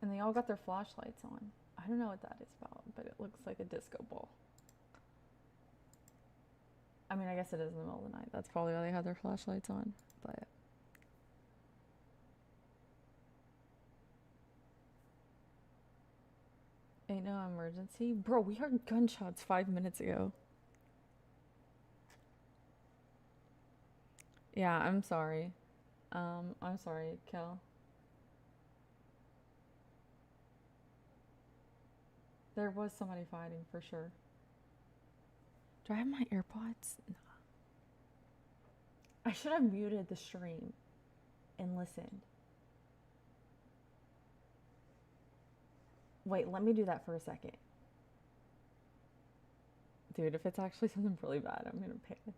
And they all got their flashlights on. I don't know what that is about, but it looks like a disco ball. I mean, I guess it is in the middle of the night. That's probably why they had their flashlights on. But ain't no emergency. Bro, we heard gunshots 5 minutes ago. Yeah, I'm sorry. I'm sorry, Kel. There was somebody fighting for sure. Do I have my AirPods? No. I should have muted the stream and listened. Wait, let me do that for a second. Dude, if it's actually something really bad, I'm gonna panic.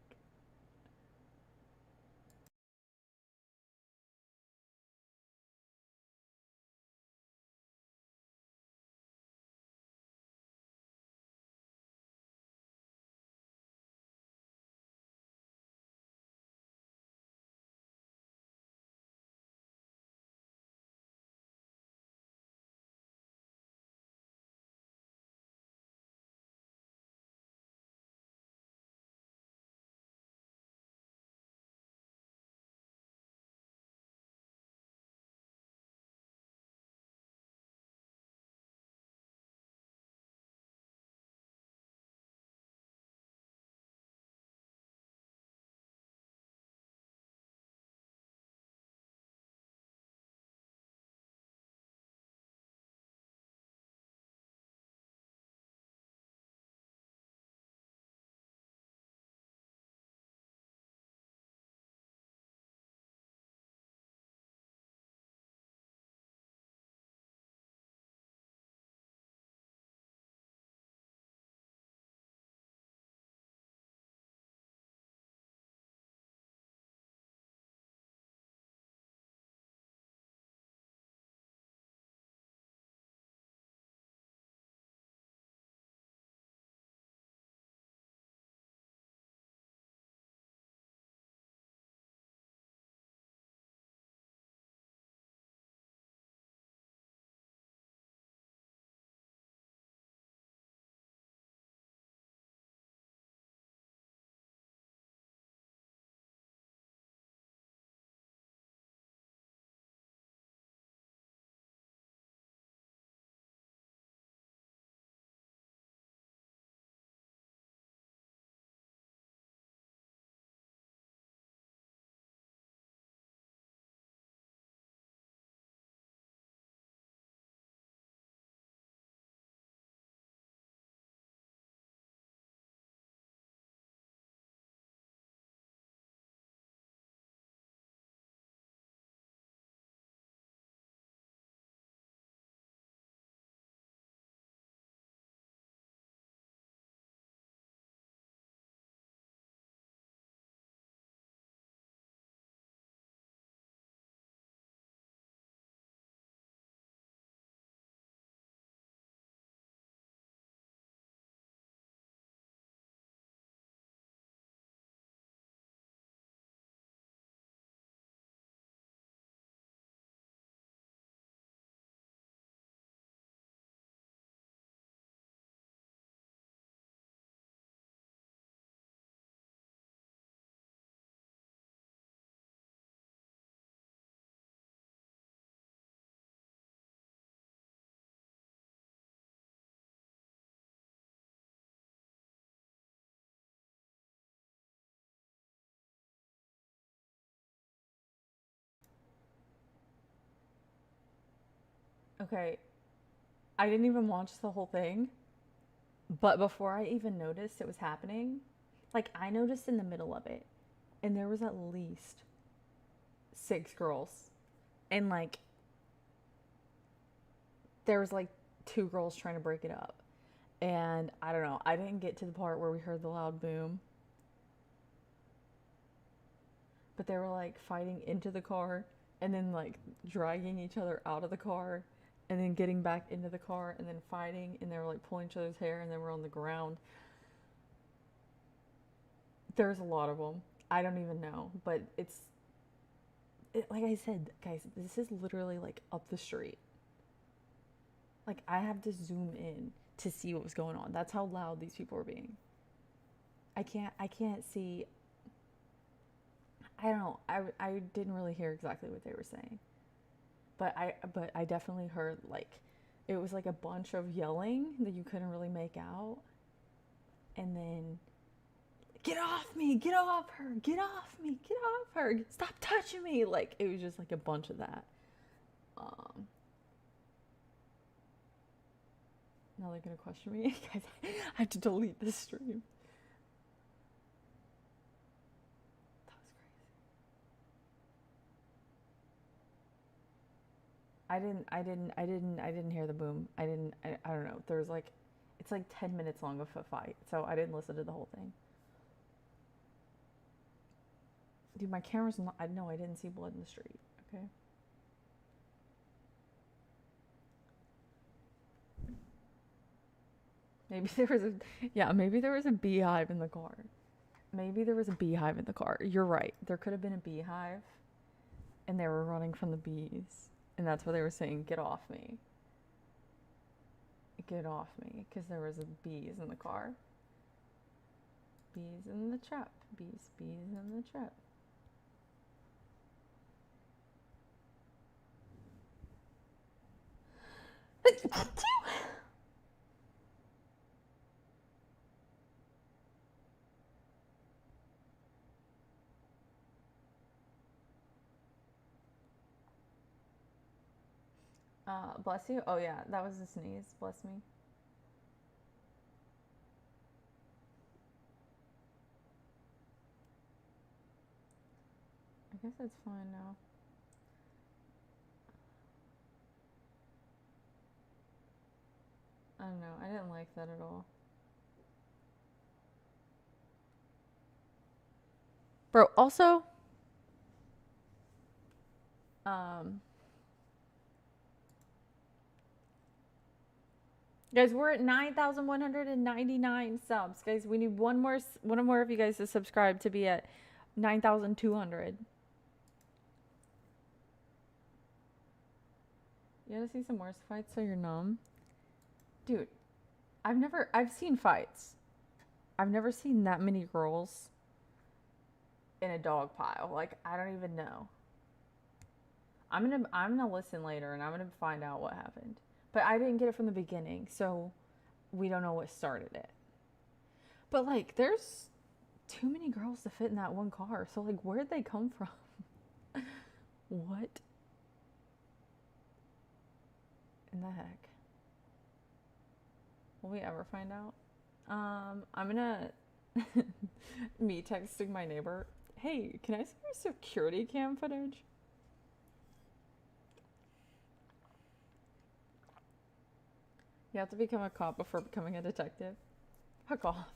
Okay, I didn't even watch the whole thing, but before I even noticed it was happening, like I noticed in the middle of it, and there was at least 6 girls, and like there was like 2 girls trying to break it up, and I don't know, I didn't get to the part where we heard the loud boom, but they were like fighting into the car and then like dragging each other out of the car and then getting back into the car and then fighting, and they were like pulling each other's hair, and then we're on the ground. There's a lot of them. I don't even know, but like I said, guys, this is literally like up the street. Like I have to zoom in to see what was going on. That's how loud these people were being. I can't see. I don't know. I didn't really hear exactly what they were saying. But I definitely heard like it was like a bunch of yelling that you couldn't really make out. And then get off me, get off her, get off me, get off her, stop touching me. Like it was just like a bunch of that. Now they're gonna question me. Guys, I have to delete this stream. That was crazy. I didn't hear the boom. I don't know. There was like, it's like 10 minutes long of a fight, so I didn't listen to the whole thing. Dude, my camera's not, I know I didn't see blood in the street, okay? Maybe there was a beehive in the car. Maybe there was a beehive in the car. You're right. There could have been a beehive, and they were running from the bees. And that's what they were saying, get off me. Get off me, because there was bees in the car. Bees in the trap. Bees in the trap. Bless you? Oh yeah, that was a sneeze. Bless me. I guess it's fine now. I don't know. I didn't like that at all. Bro, also, guys, we're at 9,199 subs. Guys, we need one more of you guys to subscribe to be at 9,200. You gotta see some worse fights so you're numb? Dude, I've seen fights. I've never seen that many girls in a dog pile. Like, I don't even know. I'm gonna listen later and I'm gonna find out what happened. But I didn't get it from the beginning, so we don't know what started it. But like, there's too many girls to fit in that one car. So like, where'd they come from? What in the heck? Will we ever find out? I'm gonna me texting my neighbor, hey, can I see your security cam footage? You have to become a cop before becoming a detective. Fuck off.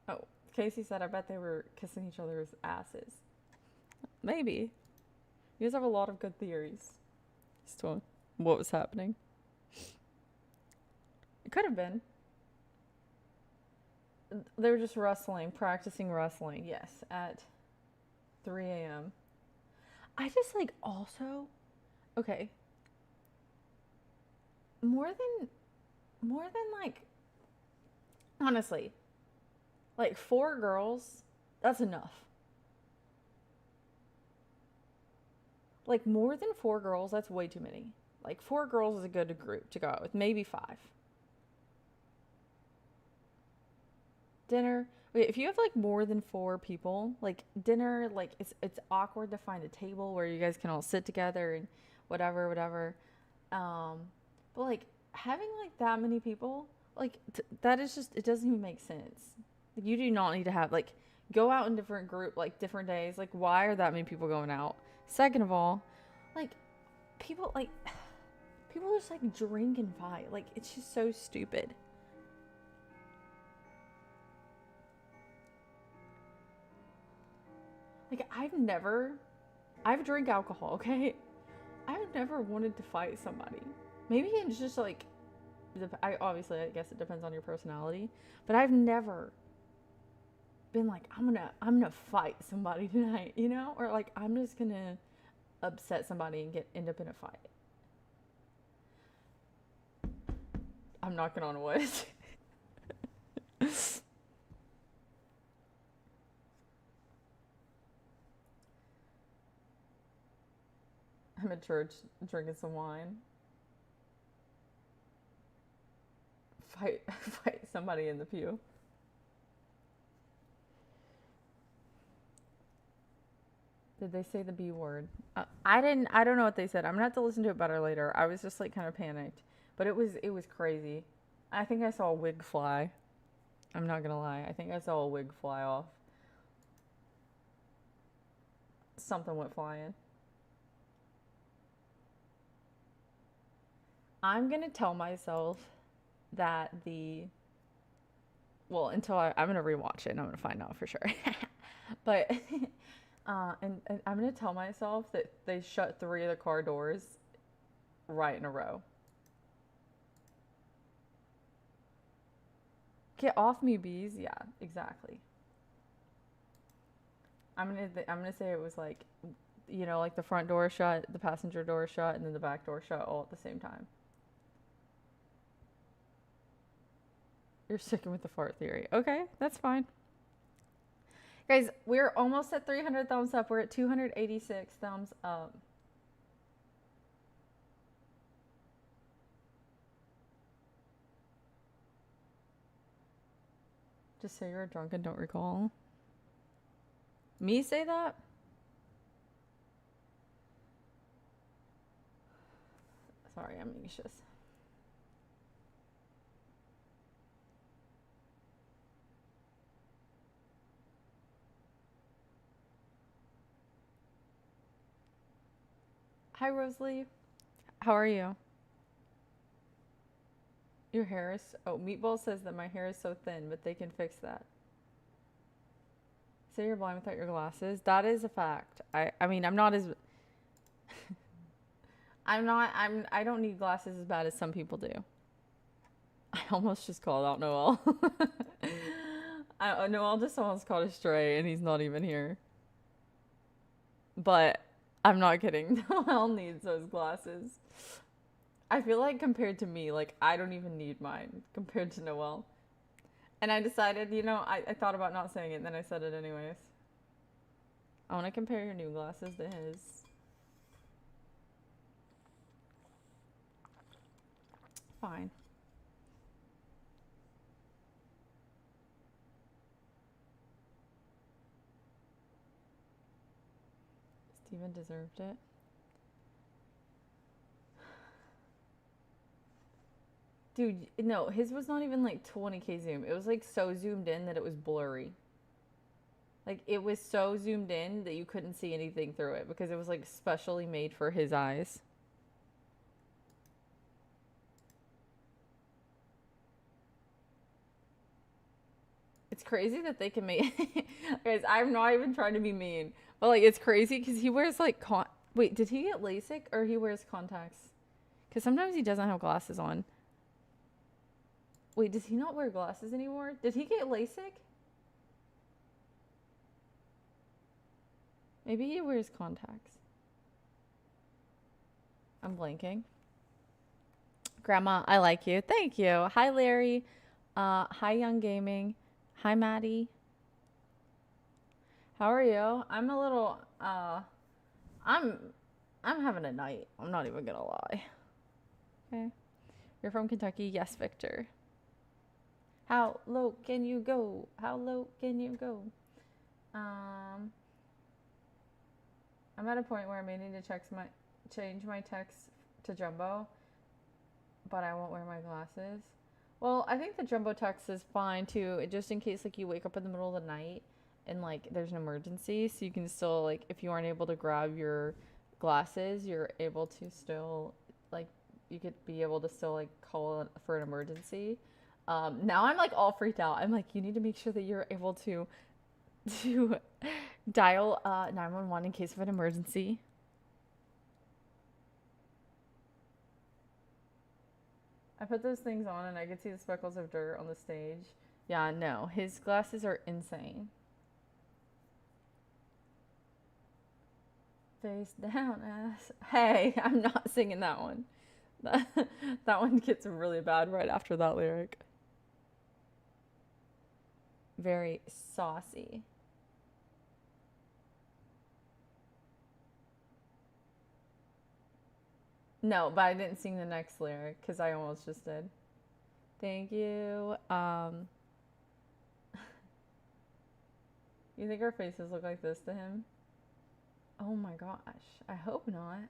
Oh, Casey said, I bet they were kissing each other's asses. Maybe. You guys have a lot of good theories as to what was happening. It could have been. They were just wrestling, practicing wrestling, yes, at 3 a.m. I just like also, okay, more than like, honestly, like 4 girls, that's enough. Like more than 4 girls, that's way too many. Like 4 girls is a good group to go out with, maybe 5. Dinner, okay, if you have like more than 4 people, like dinner, like it's awkward to find a table where you guys can all sit together and whatever. But like having like that many people, like that is just, it doesn't even make sense. You do not need to have like go out in different group like different days. Like why are that many people going out? Second of all, like people like people just like drink and fight. Like it's just so stupid. Like I've drank alcohol, okay? I've never wanted to fight somebody. Maybe it's just like I guess it depends on your personality, but I've never been like I'm gonna fight somebody tonight, you know, or like I'm just gonna upset somebody and end up in a fight. I'm knocking on wood. I'm at church drinking some wine. Fight somebody in the pew. Did they say the B word? I didn't. I don't know what they said. I'm gonna have to listen to it better later. I was just like kind of panicked, but it was crazy. I think I saw a wig fly. I'm not gonna lie. I think I saw a wig fly off. Something went flying. I'm gonna tell myself that until I'm gonna rewatch it and I'm gonna find out for sure. But and I'm gonna tell myself that they shut 3 of the car doors right in a row. Get off me, bees. Yeah, exactly. I'm gonna say it was like, you know, like the front door shut, the passenger door shut, and then the back door shut all at the same time. You're sticking with the fart theory. Okay, that's fine. Guys, we're almost at 300 thumbs up. We're at 286 thumbs up. Just say you're drunk and don't recall. Me say that? Sorry, I'm anxious. Hi, Rosalie. How are you? Your hair is... Oh, Meatball says that my hair is so thin, but they can fix that. Say you're blind without your glasses. That is a fact. I mean, I'm not as... I don't need glasses as bad as some people do. I almost just called out Noel. Noel just almost caught a stray and he's not even here. But I'm not kidding. Noel needs those glasses. I feel like compared to me, like I don't even need mine compared to Noel. And I decided, you know, I thought about not saying it and then I said it anyways. I want to compare your new glasses to his. Fine. Steven deserved it. Dude, no, his was not even like 20K zoom. It was like so zoomed in that it was blurry. Like it was so zoomed in that you couldn't see anything through it because it was like specially made for his eyes. It's crazy that they can make... Guys, I'm not even trying to be mean. But like it's crazy because he wears like Wait, did he get LASIK or he wears contacts? Because sometimes he doesn't have glasses on. Wait, does he not wear glasses anymore? Did he get LASIK? Maybe he wears contacts. I'm blanking. Grandma, I like you. Thank you. Hi, Larry. Hi, Young Gaming. Hi, Maddie. How are you? I'm a little, I'm having a night. I'm not even gonna lie. Okay. You're from Kentucky? Yes, Victor. How low can you go? How low can you go? I'm at a point where I may need to change my text to jumbo, but I won't wear my glasses. Well, I think the jumbo text is fine too, just in case like you wake up in the middle of the night and like there's an emergency, so you can still like if you aren't able to grab your glasses, you're able to still like you could be able to still like call for an emergency. Now I'm like all freaked out. I'm like, you need to make sure that you're able to dial 911 in case of an emergency. I put those things on and I could see the speckles of dirt on the stage. Yeah, no, his glasses are insane. Face down, ass. Hey, I'm not singing that one. That one gets really bad right after that lyric. Very saucy. No, but I didn't sing the next lyric because I almost just did. Thank you. You think our faces look like this to him? Oh my gosh. I hope not.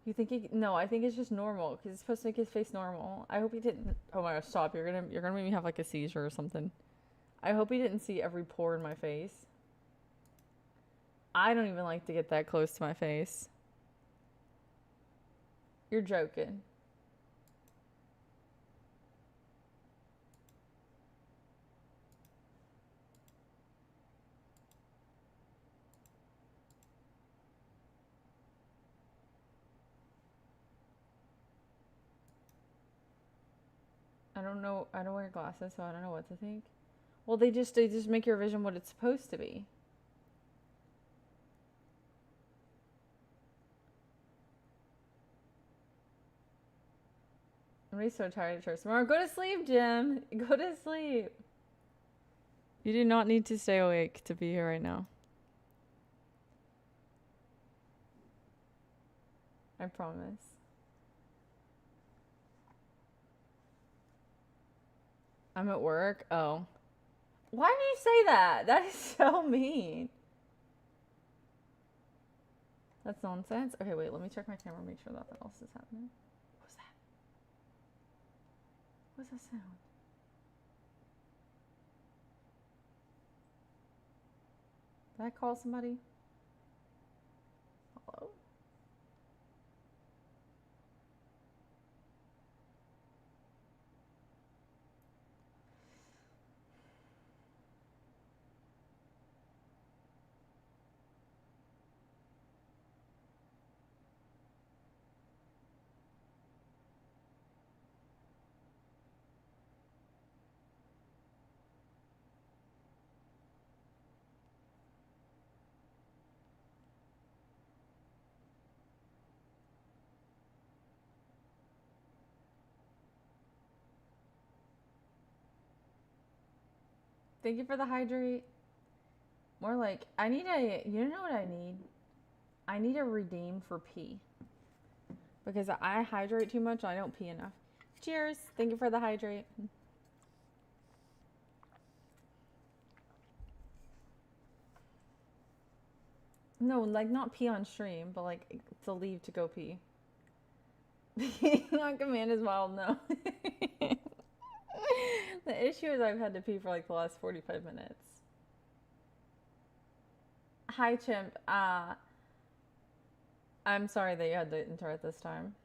You think he? No, I think it's just normal because it's supposed to make his face normal. I hope he didn't. Oh my gosh, stop! You're gonna make me have like a seizure or something. I hope he didn't see every pore in my face. I don't even like to get that close to my face. You're joking. I don't know. I don't wear glasses, so I don't know what to think. Well, they just make your vision what it's supposed to be. I'm really so tired of church tomorrow. Go to sleep, Jim. Go to sleep. You do not need to stay awake to be here right now. I promise. I'm at work. Oh. Why do you say that? That is so mean. That's nonsense. Okay, wait. Let me check my camera. Make sure nothing else is happening. What's that? What's that sound? Did I call somebody? Hello? Thank you for the hydrate. More like, I need a, you know what I need? I need a redeem for pee. Because I hydrate too much, I don't pee enough. Cheers. Thank you for the hydrate. No, like not pee on stream, but like to leave to go pee. Peeing on command is wild, no. The issue is I've had to pee for like the last 45 minutes. Hi, Chimp. I'm sorry that you had to enter at this time.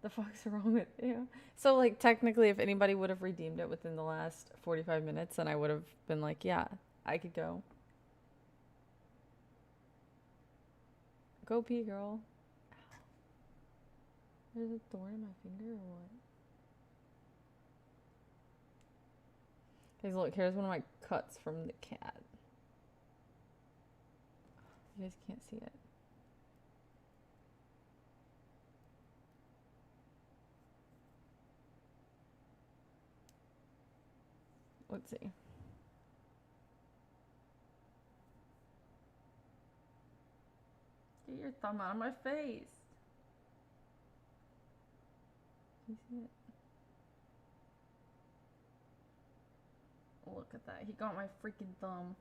The fuck's wrong with you? So, like, technically, if anybody would have redeemed it within the last 45 minutes, then I would have been like, yeah, I could go. Go pee, girl. Ow. There's a thorn in my finger or what? Guys, look, here's one of my cuts from the cat. You guys can't see it. Let's see. Get your thumb out of my face. Can you see it? Look at that. He got my freaking thumb.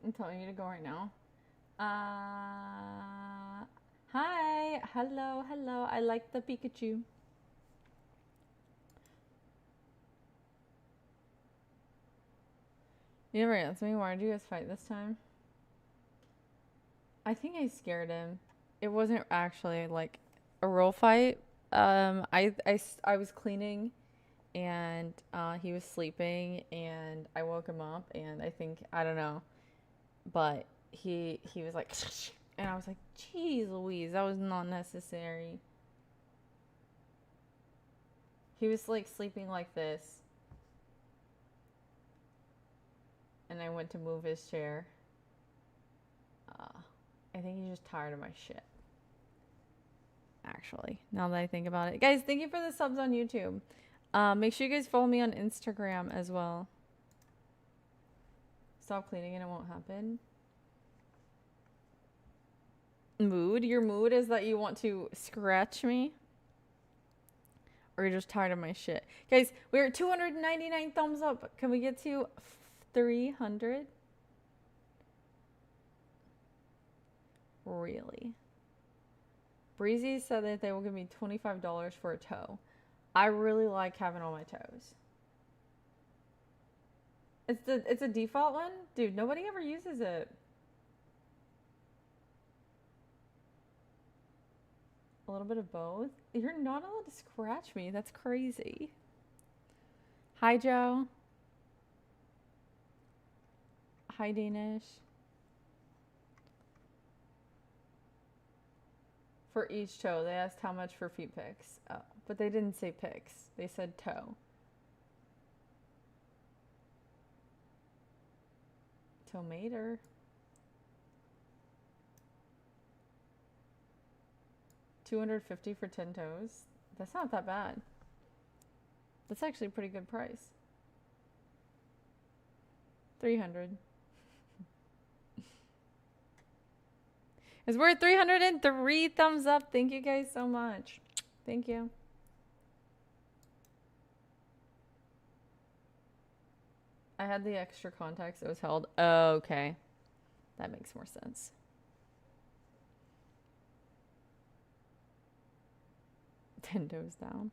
I'm telling you to go right now. Hi. Hello, hello. I like the Pikachu. You never answered me. Why did you guys fight this time? I think I scared him. It wasn't actually like a real fight. I was cleaning and he was sleeping and I woke him up and I think, I don't know, but he was like, and I was like, geez Louise, that was not necessary. He was like sleeping like this. And I went to move his chair. I think he's just tired of my shit. Actually, now that I think about it. Guys, thank you for the subs on YouTube. Make sure you guys follow me on Instagram as well. Stop cleaning and it won't happen. Mood? Your mood is that you want to scratch me? Or you're just tired of my shit? Guys, we're at 299 thumbs up. Can we get to 300? Really? Breezy said that they will give me $25 for a toe. I really like having all my toes. It's a default one? Dude, nobody ever uses it. A little bit of both? You're not allowed to scratch me. That's crazy. Hi, Joe. Hi, Danish. For each toe, they asked how much for feet pics. Oh, but they didn't say pics. They said toe. Tomater. $250 for 10 toes. That's not that bad. That's actually a pretty good price. 300. Because we're at 303 thumbs up. Thank you guys so much. Thank you. I had the extra contacts. It was held. Oh, okay. That makes more sense. Ten toes down.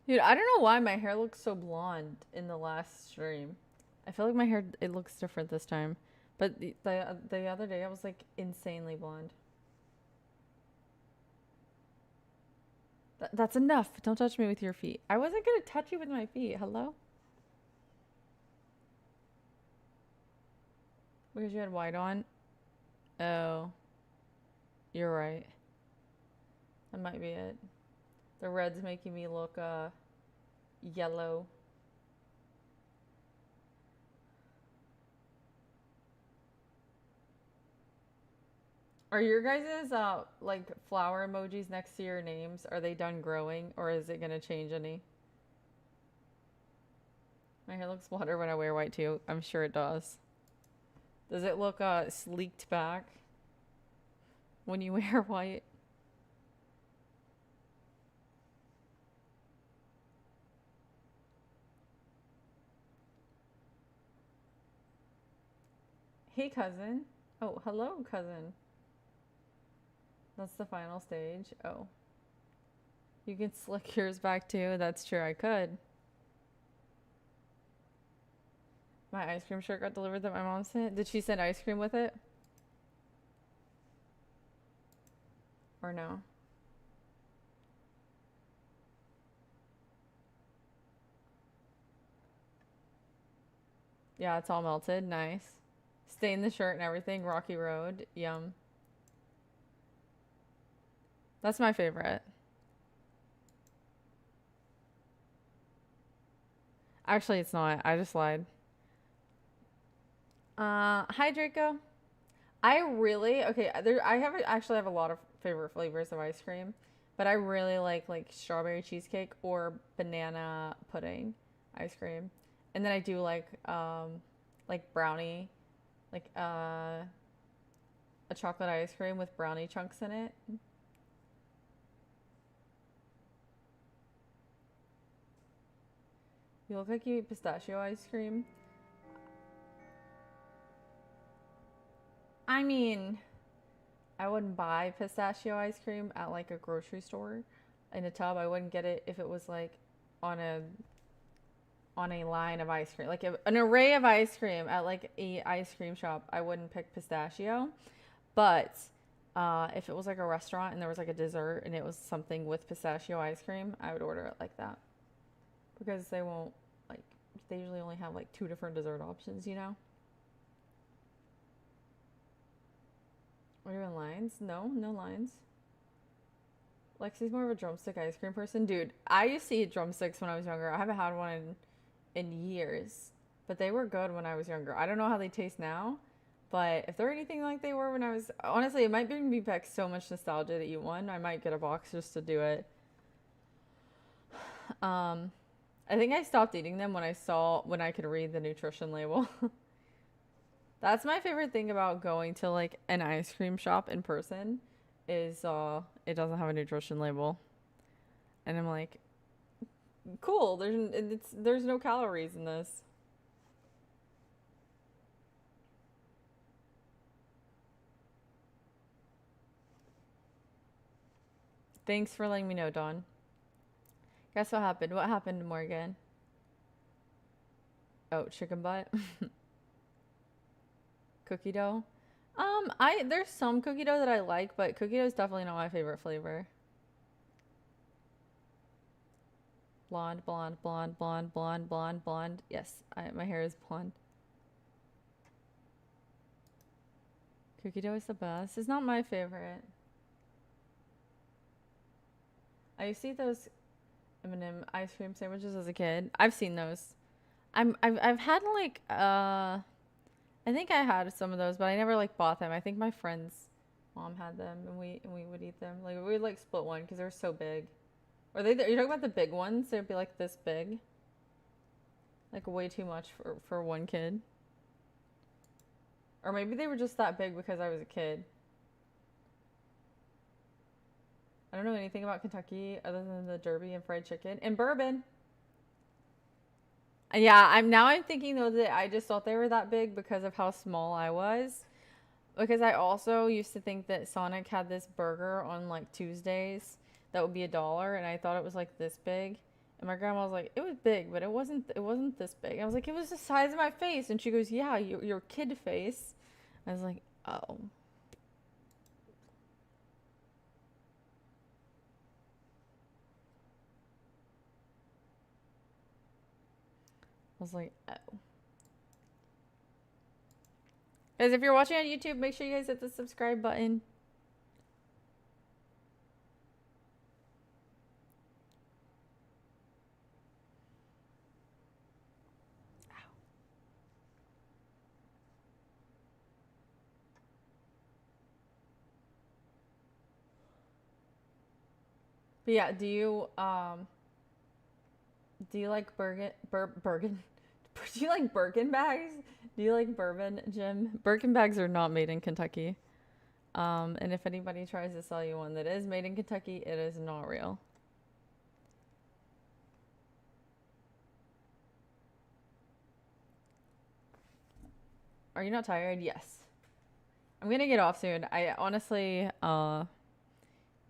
Dude, I don't know why my hair looks so blonde in the last stream. I feel like my hair, it looks different this time. But the other day I was like insanely blonde. That's enough. Don't touch me with your feet. I wasn't going to touch you with my feet. Hello? Because you had white on? Oh. You're right. That might be it. The red's making me look yellow. Are your guys' like flower emojis next to your names, are they done growing or is it gonna change any? My hair looks blonder when I wear white too. I'm sure it does. Does it look sleeked back when you wear white? Hey, cousin. Oh, hello, cousin. That's the final stage. Oh. You can slick yours back too. That's true, I could. My ice cream shirt got delivered that my mom sent. Did she send ice cream with it? Or no? Yeah, it's all melted. Nice. Stain the shirt and everything. Rocky Road. Yum. That's my favorite. Actually, it's not. I just lied. Hi Draco. I really okay. Actually have a lot of favorite flavors of ice cream, but I really like strawberry cheesecake or banana pudding ice cream, and then I do like brownie, like a chocolate ice cream with brownie chunks in it. You look like you eat pistachio ice cream. I mean, I wouldn't buy pistachio ice cream at like a grocery store in a tub. I wouldn't get it if it was like on a line of ice cream, like an array of ice cream at like a ice cream shop. I wouldn't pick pistachio, but if it was like a restaurant and there was like a dessert and it was something with pistachio ice cream, I would order it like that because they won't like they usually only have like 2 different dessert options, you know. Are you in lines? No, no lines. Lexi's more of a drumstick ice cream person. Dude, I used to eat drumsticks when I was younger. I haven't had one in years, but they were good when I was younger. I don't know how they taste now, but if they're anything like they were when I was, honestly, it might bring me back so much nostalgia to eat one. I might get a box just to do it. I think I stopped eating them when I could read the nutrition label. That's my favorite thing about going to like an ice cream shop in person is it doesn't have a nutrition label. And I'm like, cool, there's no calories in this. Thanks for letting me know, Dawn. Guess what happened? What happened, Morgan? Oh, chicken butt. Cookie dough. There's some cookie dough that I like, but cookie dough is definitely not my favorite flavor. Blonde, blonde, blonde, blonde, blonde, blonde, blonde. Yes, my hair is blonde. Cookie dough is the best. It's not my favorite. I used to eat those M&M ice cream sandwiches as a kid. I've seen those. I've had like I think I had some of those, but I never like bought them. I think my friend's mom had them, and we would eat them. Like we would like split one because they're so big. Are you talking about the big ones? They'd be like this big, like way too much for one kid. Or maybe they were just that big because I was a kid. I don't know anything about Kentucky other than the Derby and fried chicken and bourbon. Yeah, I'm thinking though that I just thought they were that big because of how small I was. Because I also used to think that Sonic had this burger on like Tuesdays that would be $1, and I thought it was like this big. And my grandma was like, "It was big, but it wasn't this big." I was like, "It was the size of my face," and she goes, "Yeah, your kid face." I was like, "Oh." I was like, "Oh." Guys, if you're watching on YouTube, make sure you guys hit the subscribe button. But yeah, do you like Bergen? Do you like Birkin bags? Do you like bourbon, Jim? Birkin bags are not made in Kentucky. And if anybody tries to sell you one that is made in Kentucky, it is not real. Are you not tired? Yes. I'm gonna get off soon. I honestly, I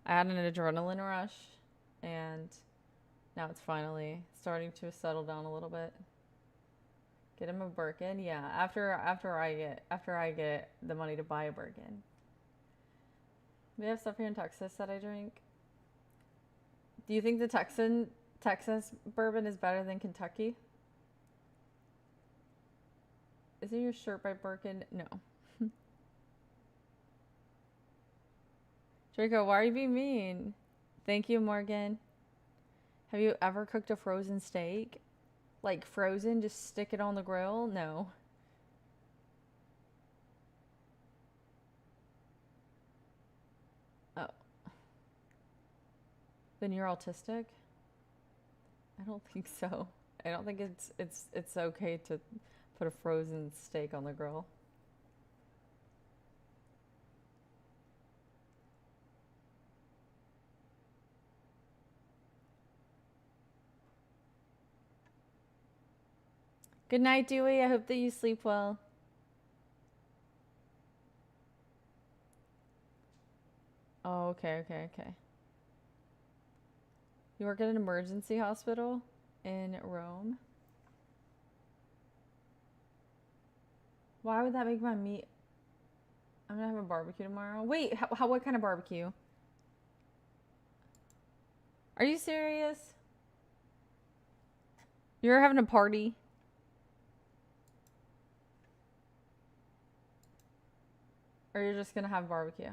had an adrenaline rush, and now it's finally starting to settle down a little bit. Get him a Birkin, yeah. After I get the money to buy a Birkin. We have stuff here in Texas that I drink. Do you think the Texas bourbon is better than Kentucky? Isn't your shirt by Birkin? No. Draco, why are you being mean? Thank you, Morgan. Have you ever cooked a frozen steak? Like frozen, just stick it on the grill? No. Oh. Then you're autistic? I don't think so. I don't think it's okay to put a frozen steak on the grill. Good night, Dewey. I hope that you sleep well. Oh, okay. You work at an emergency hospital in Rome? Why would that make my meat? I'm gonna have a barbecue tomorrow. Wait, what kind of barbecue? Are you serious? You're having a party? Or you're just gonna have barbecue?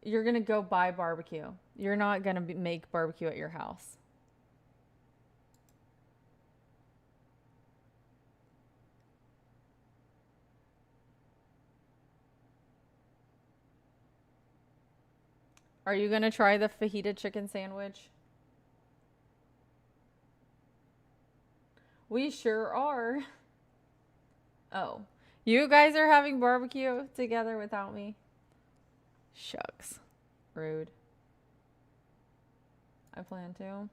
You're gonna go buy barbecue. You're not gonna make barbecue at your house. Are you gonna try the fajita chicken sandwich? We sure are. Oh. You guys are having barbecue together without me? Shucks. Rude. I plan to.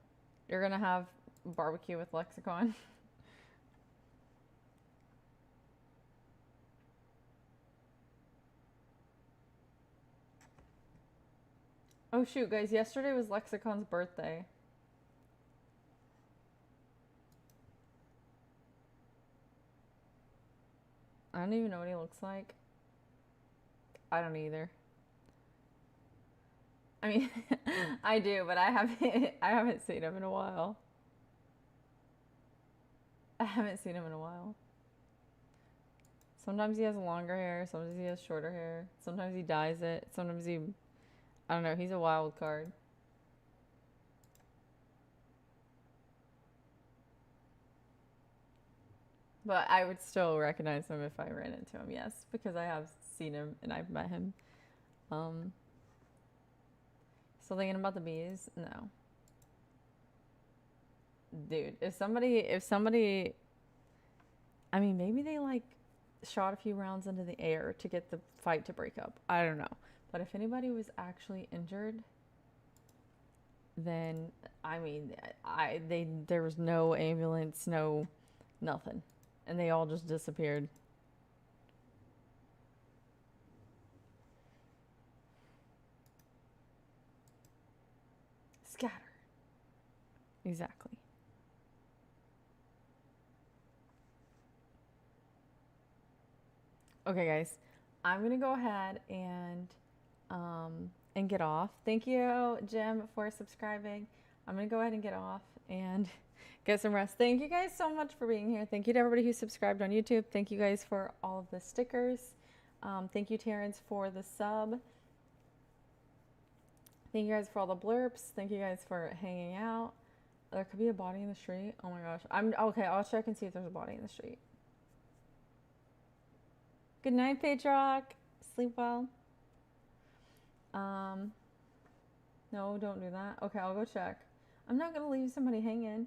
You're gonna have barbecue with Lexicon. Oh shoot, guys, yesterday was Lexicon's birthday. I don't even know what he looks like. I don't either. I mean, I do, but I haven't seen him in a while. I haven't seen him in a while. Sometimes he has longer hair, sometimes he has shorter hair, sometimes he dyes it, sometimes he, I don't know, he's a wild card. But I would still recognize him if I ran into him, yes, because I have seen him and I've met him. Still thinking about the bees? No. Dude, if somebody, I mean, maybe they like shot a few rounds into the air to get the fight to break up. I don't know. But if anybody was actually injured, then I mean, there was no ambulance, no nothing. And they all just disappeared. Scatter. Exactly. Okay, guys. I'm gonna go ahead and get off. Thank you, Jim, for subscribing. I'm gonna go ahead and get off and get some rest. Thank you guys so much for being here. Thank you to everybody who subscribed on YouTube. Thank you guys for all of the stickers. Thank you, Terrence, for the sub. Thank you guys for all the blurps. Thank you guys for hanging out. There could be a body in the street. Oh my gosh. I'm okay. I'll check and see if there's a body in the street. Good night, Patrock. Sleep well. No, don't do that. Okay, I'll go check. I'm not gonna leave somebody hanging.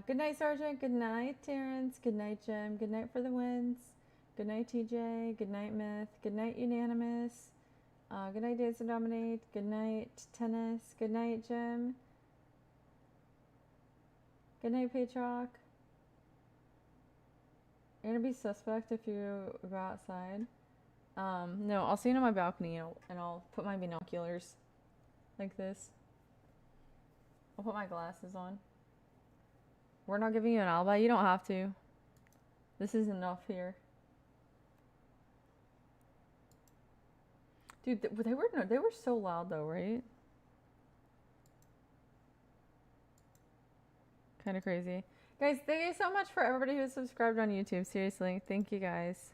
Good night, Sergeant. Good night, Terrence. Good night, Jim. Good night for the wins. Good night, TJ. Good night, Myth. Good night, Unanimous. Good night, Dance and Dominate. Good night, Tennis. Good night, Jim. Good night, Patrock. You're gonna be suspect if you go outside. No, I'll stand on my balcony and I'll put my binoculars like this. I'll put my glasses on. We're not giving you an alibi. You don't have to. This is enough here. Dude, they were so loud though, right? Kind of crazy. Guys, thank you so much for everybody who subscribed on YouTube. Seriously, thank you guys.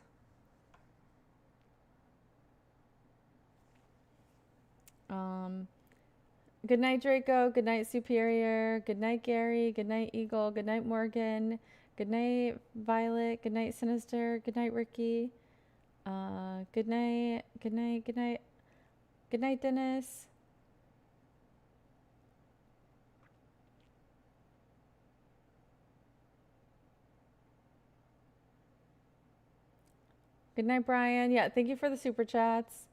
Good night, Draco. Good night, Superior. Good night, Gary. Good night, Eagle. Good night, Morgan. Good night, Violet. Good night, Sinister. Good night, Ricky. Good night. Good night. Good night. Good night, Dennis. Good night, Brian. Yeah, thank you for the super chats.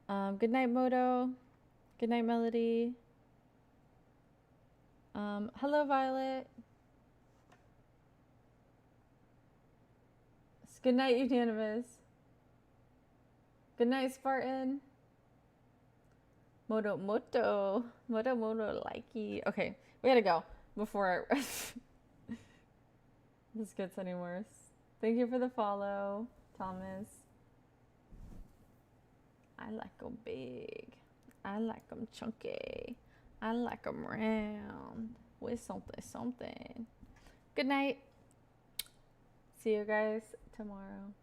Good night, Moto. Good night, Melody. Hello, Violet. Good night, Unanimous. Good night, Spartan. Moto likey. Okay, we gotta go before this gets any worse. Thank you for the follow, Thomas. I like them big. I like them chunky. I like them round with something. Good night. See you guys tomorrow.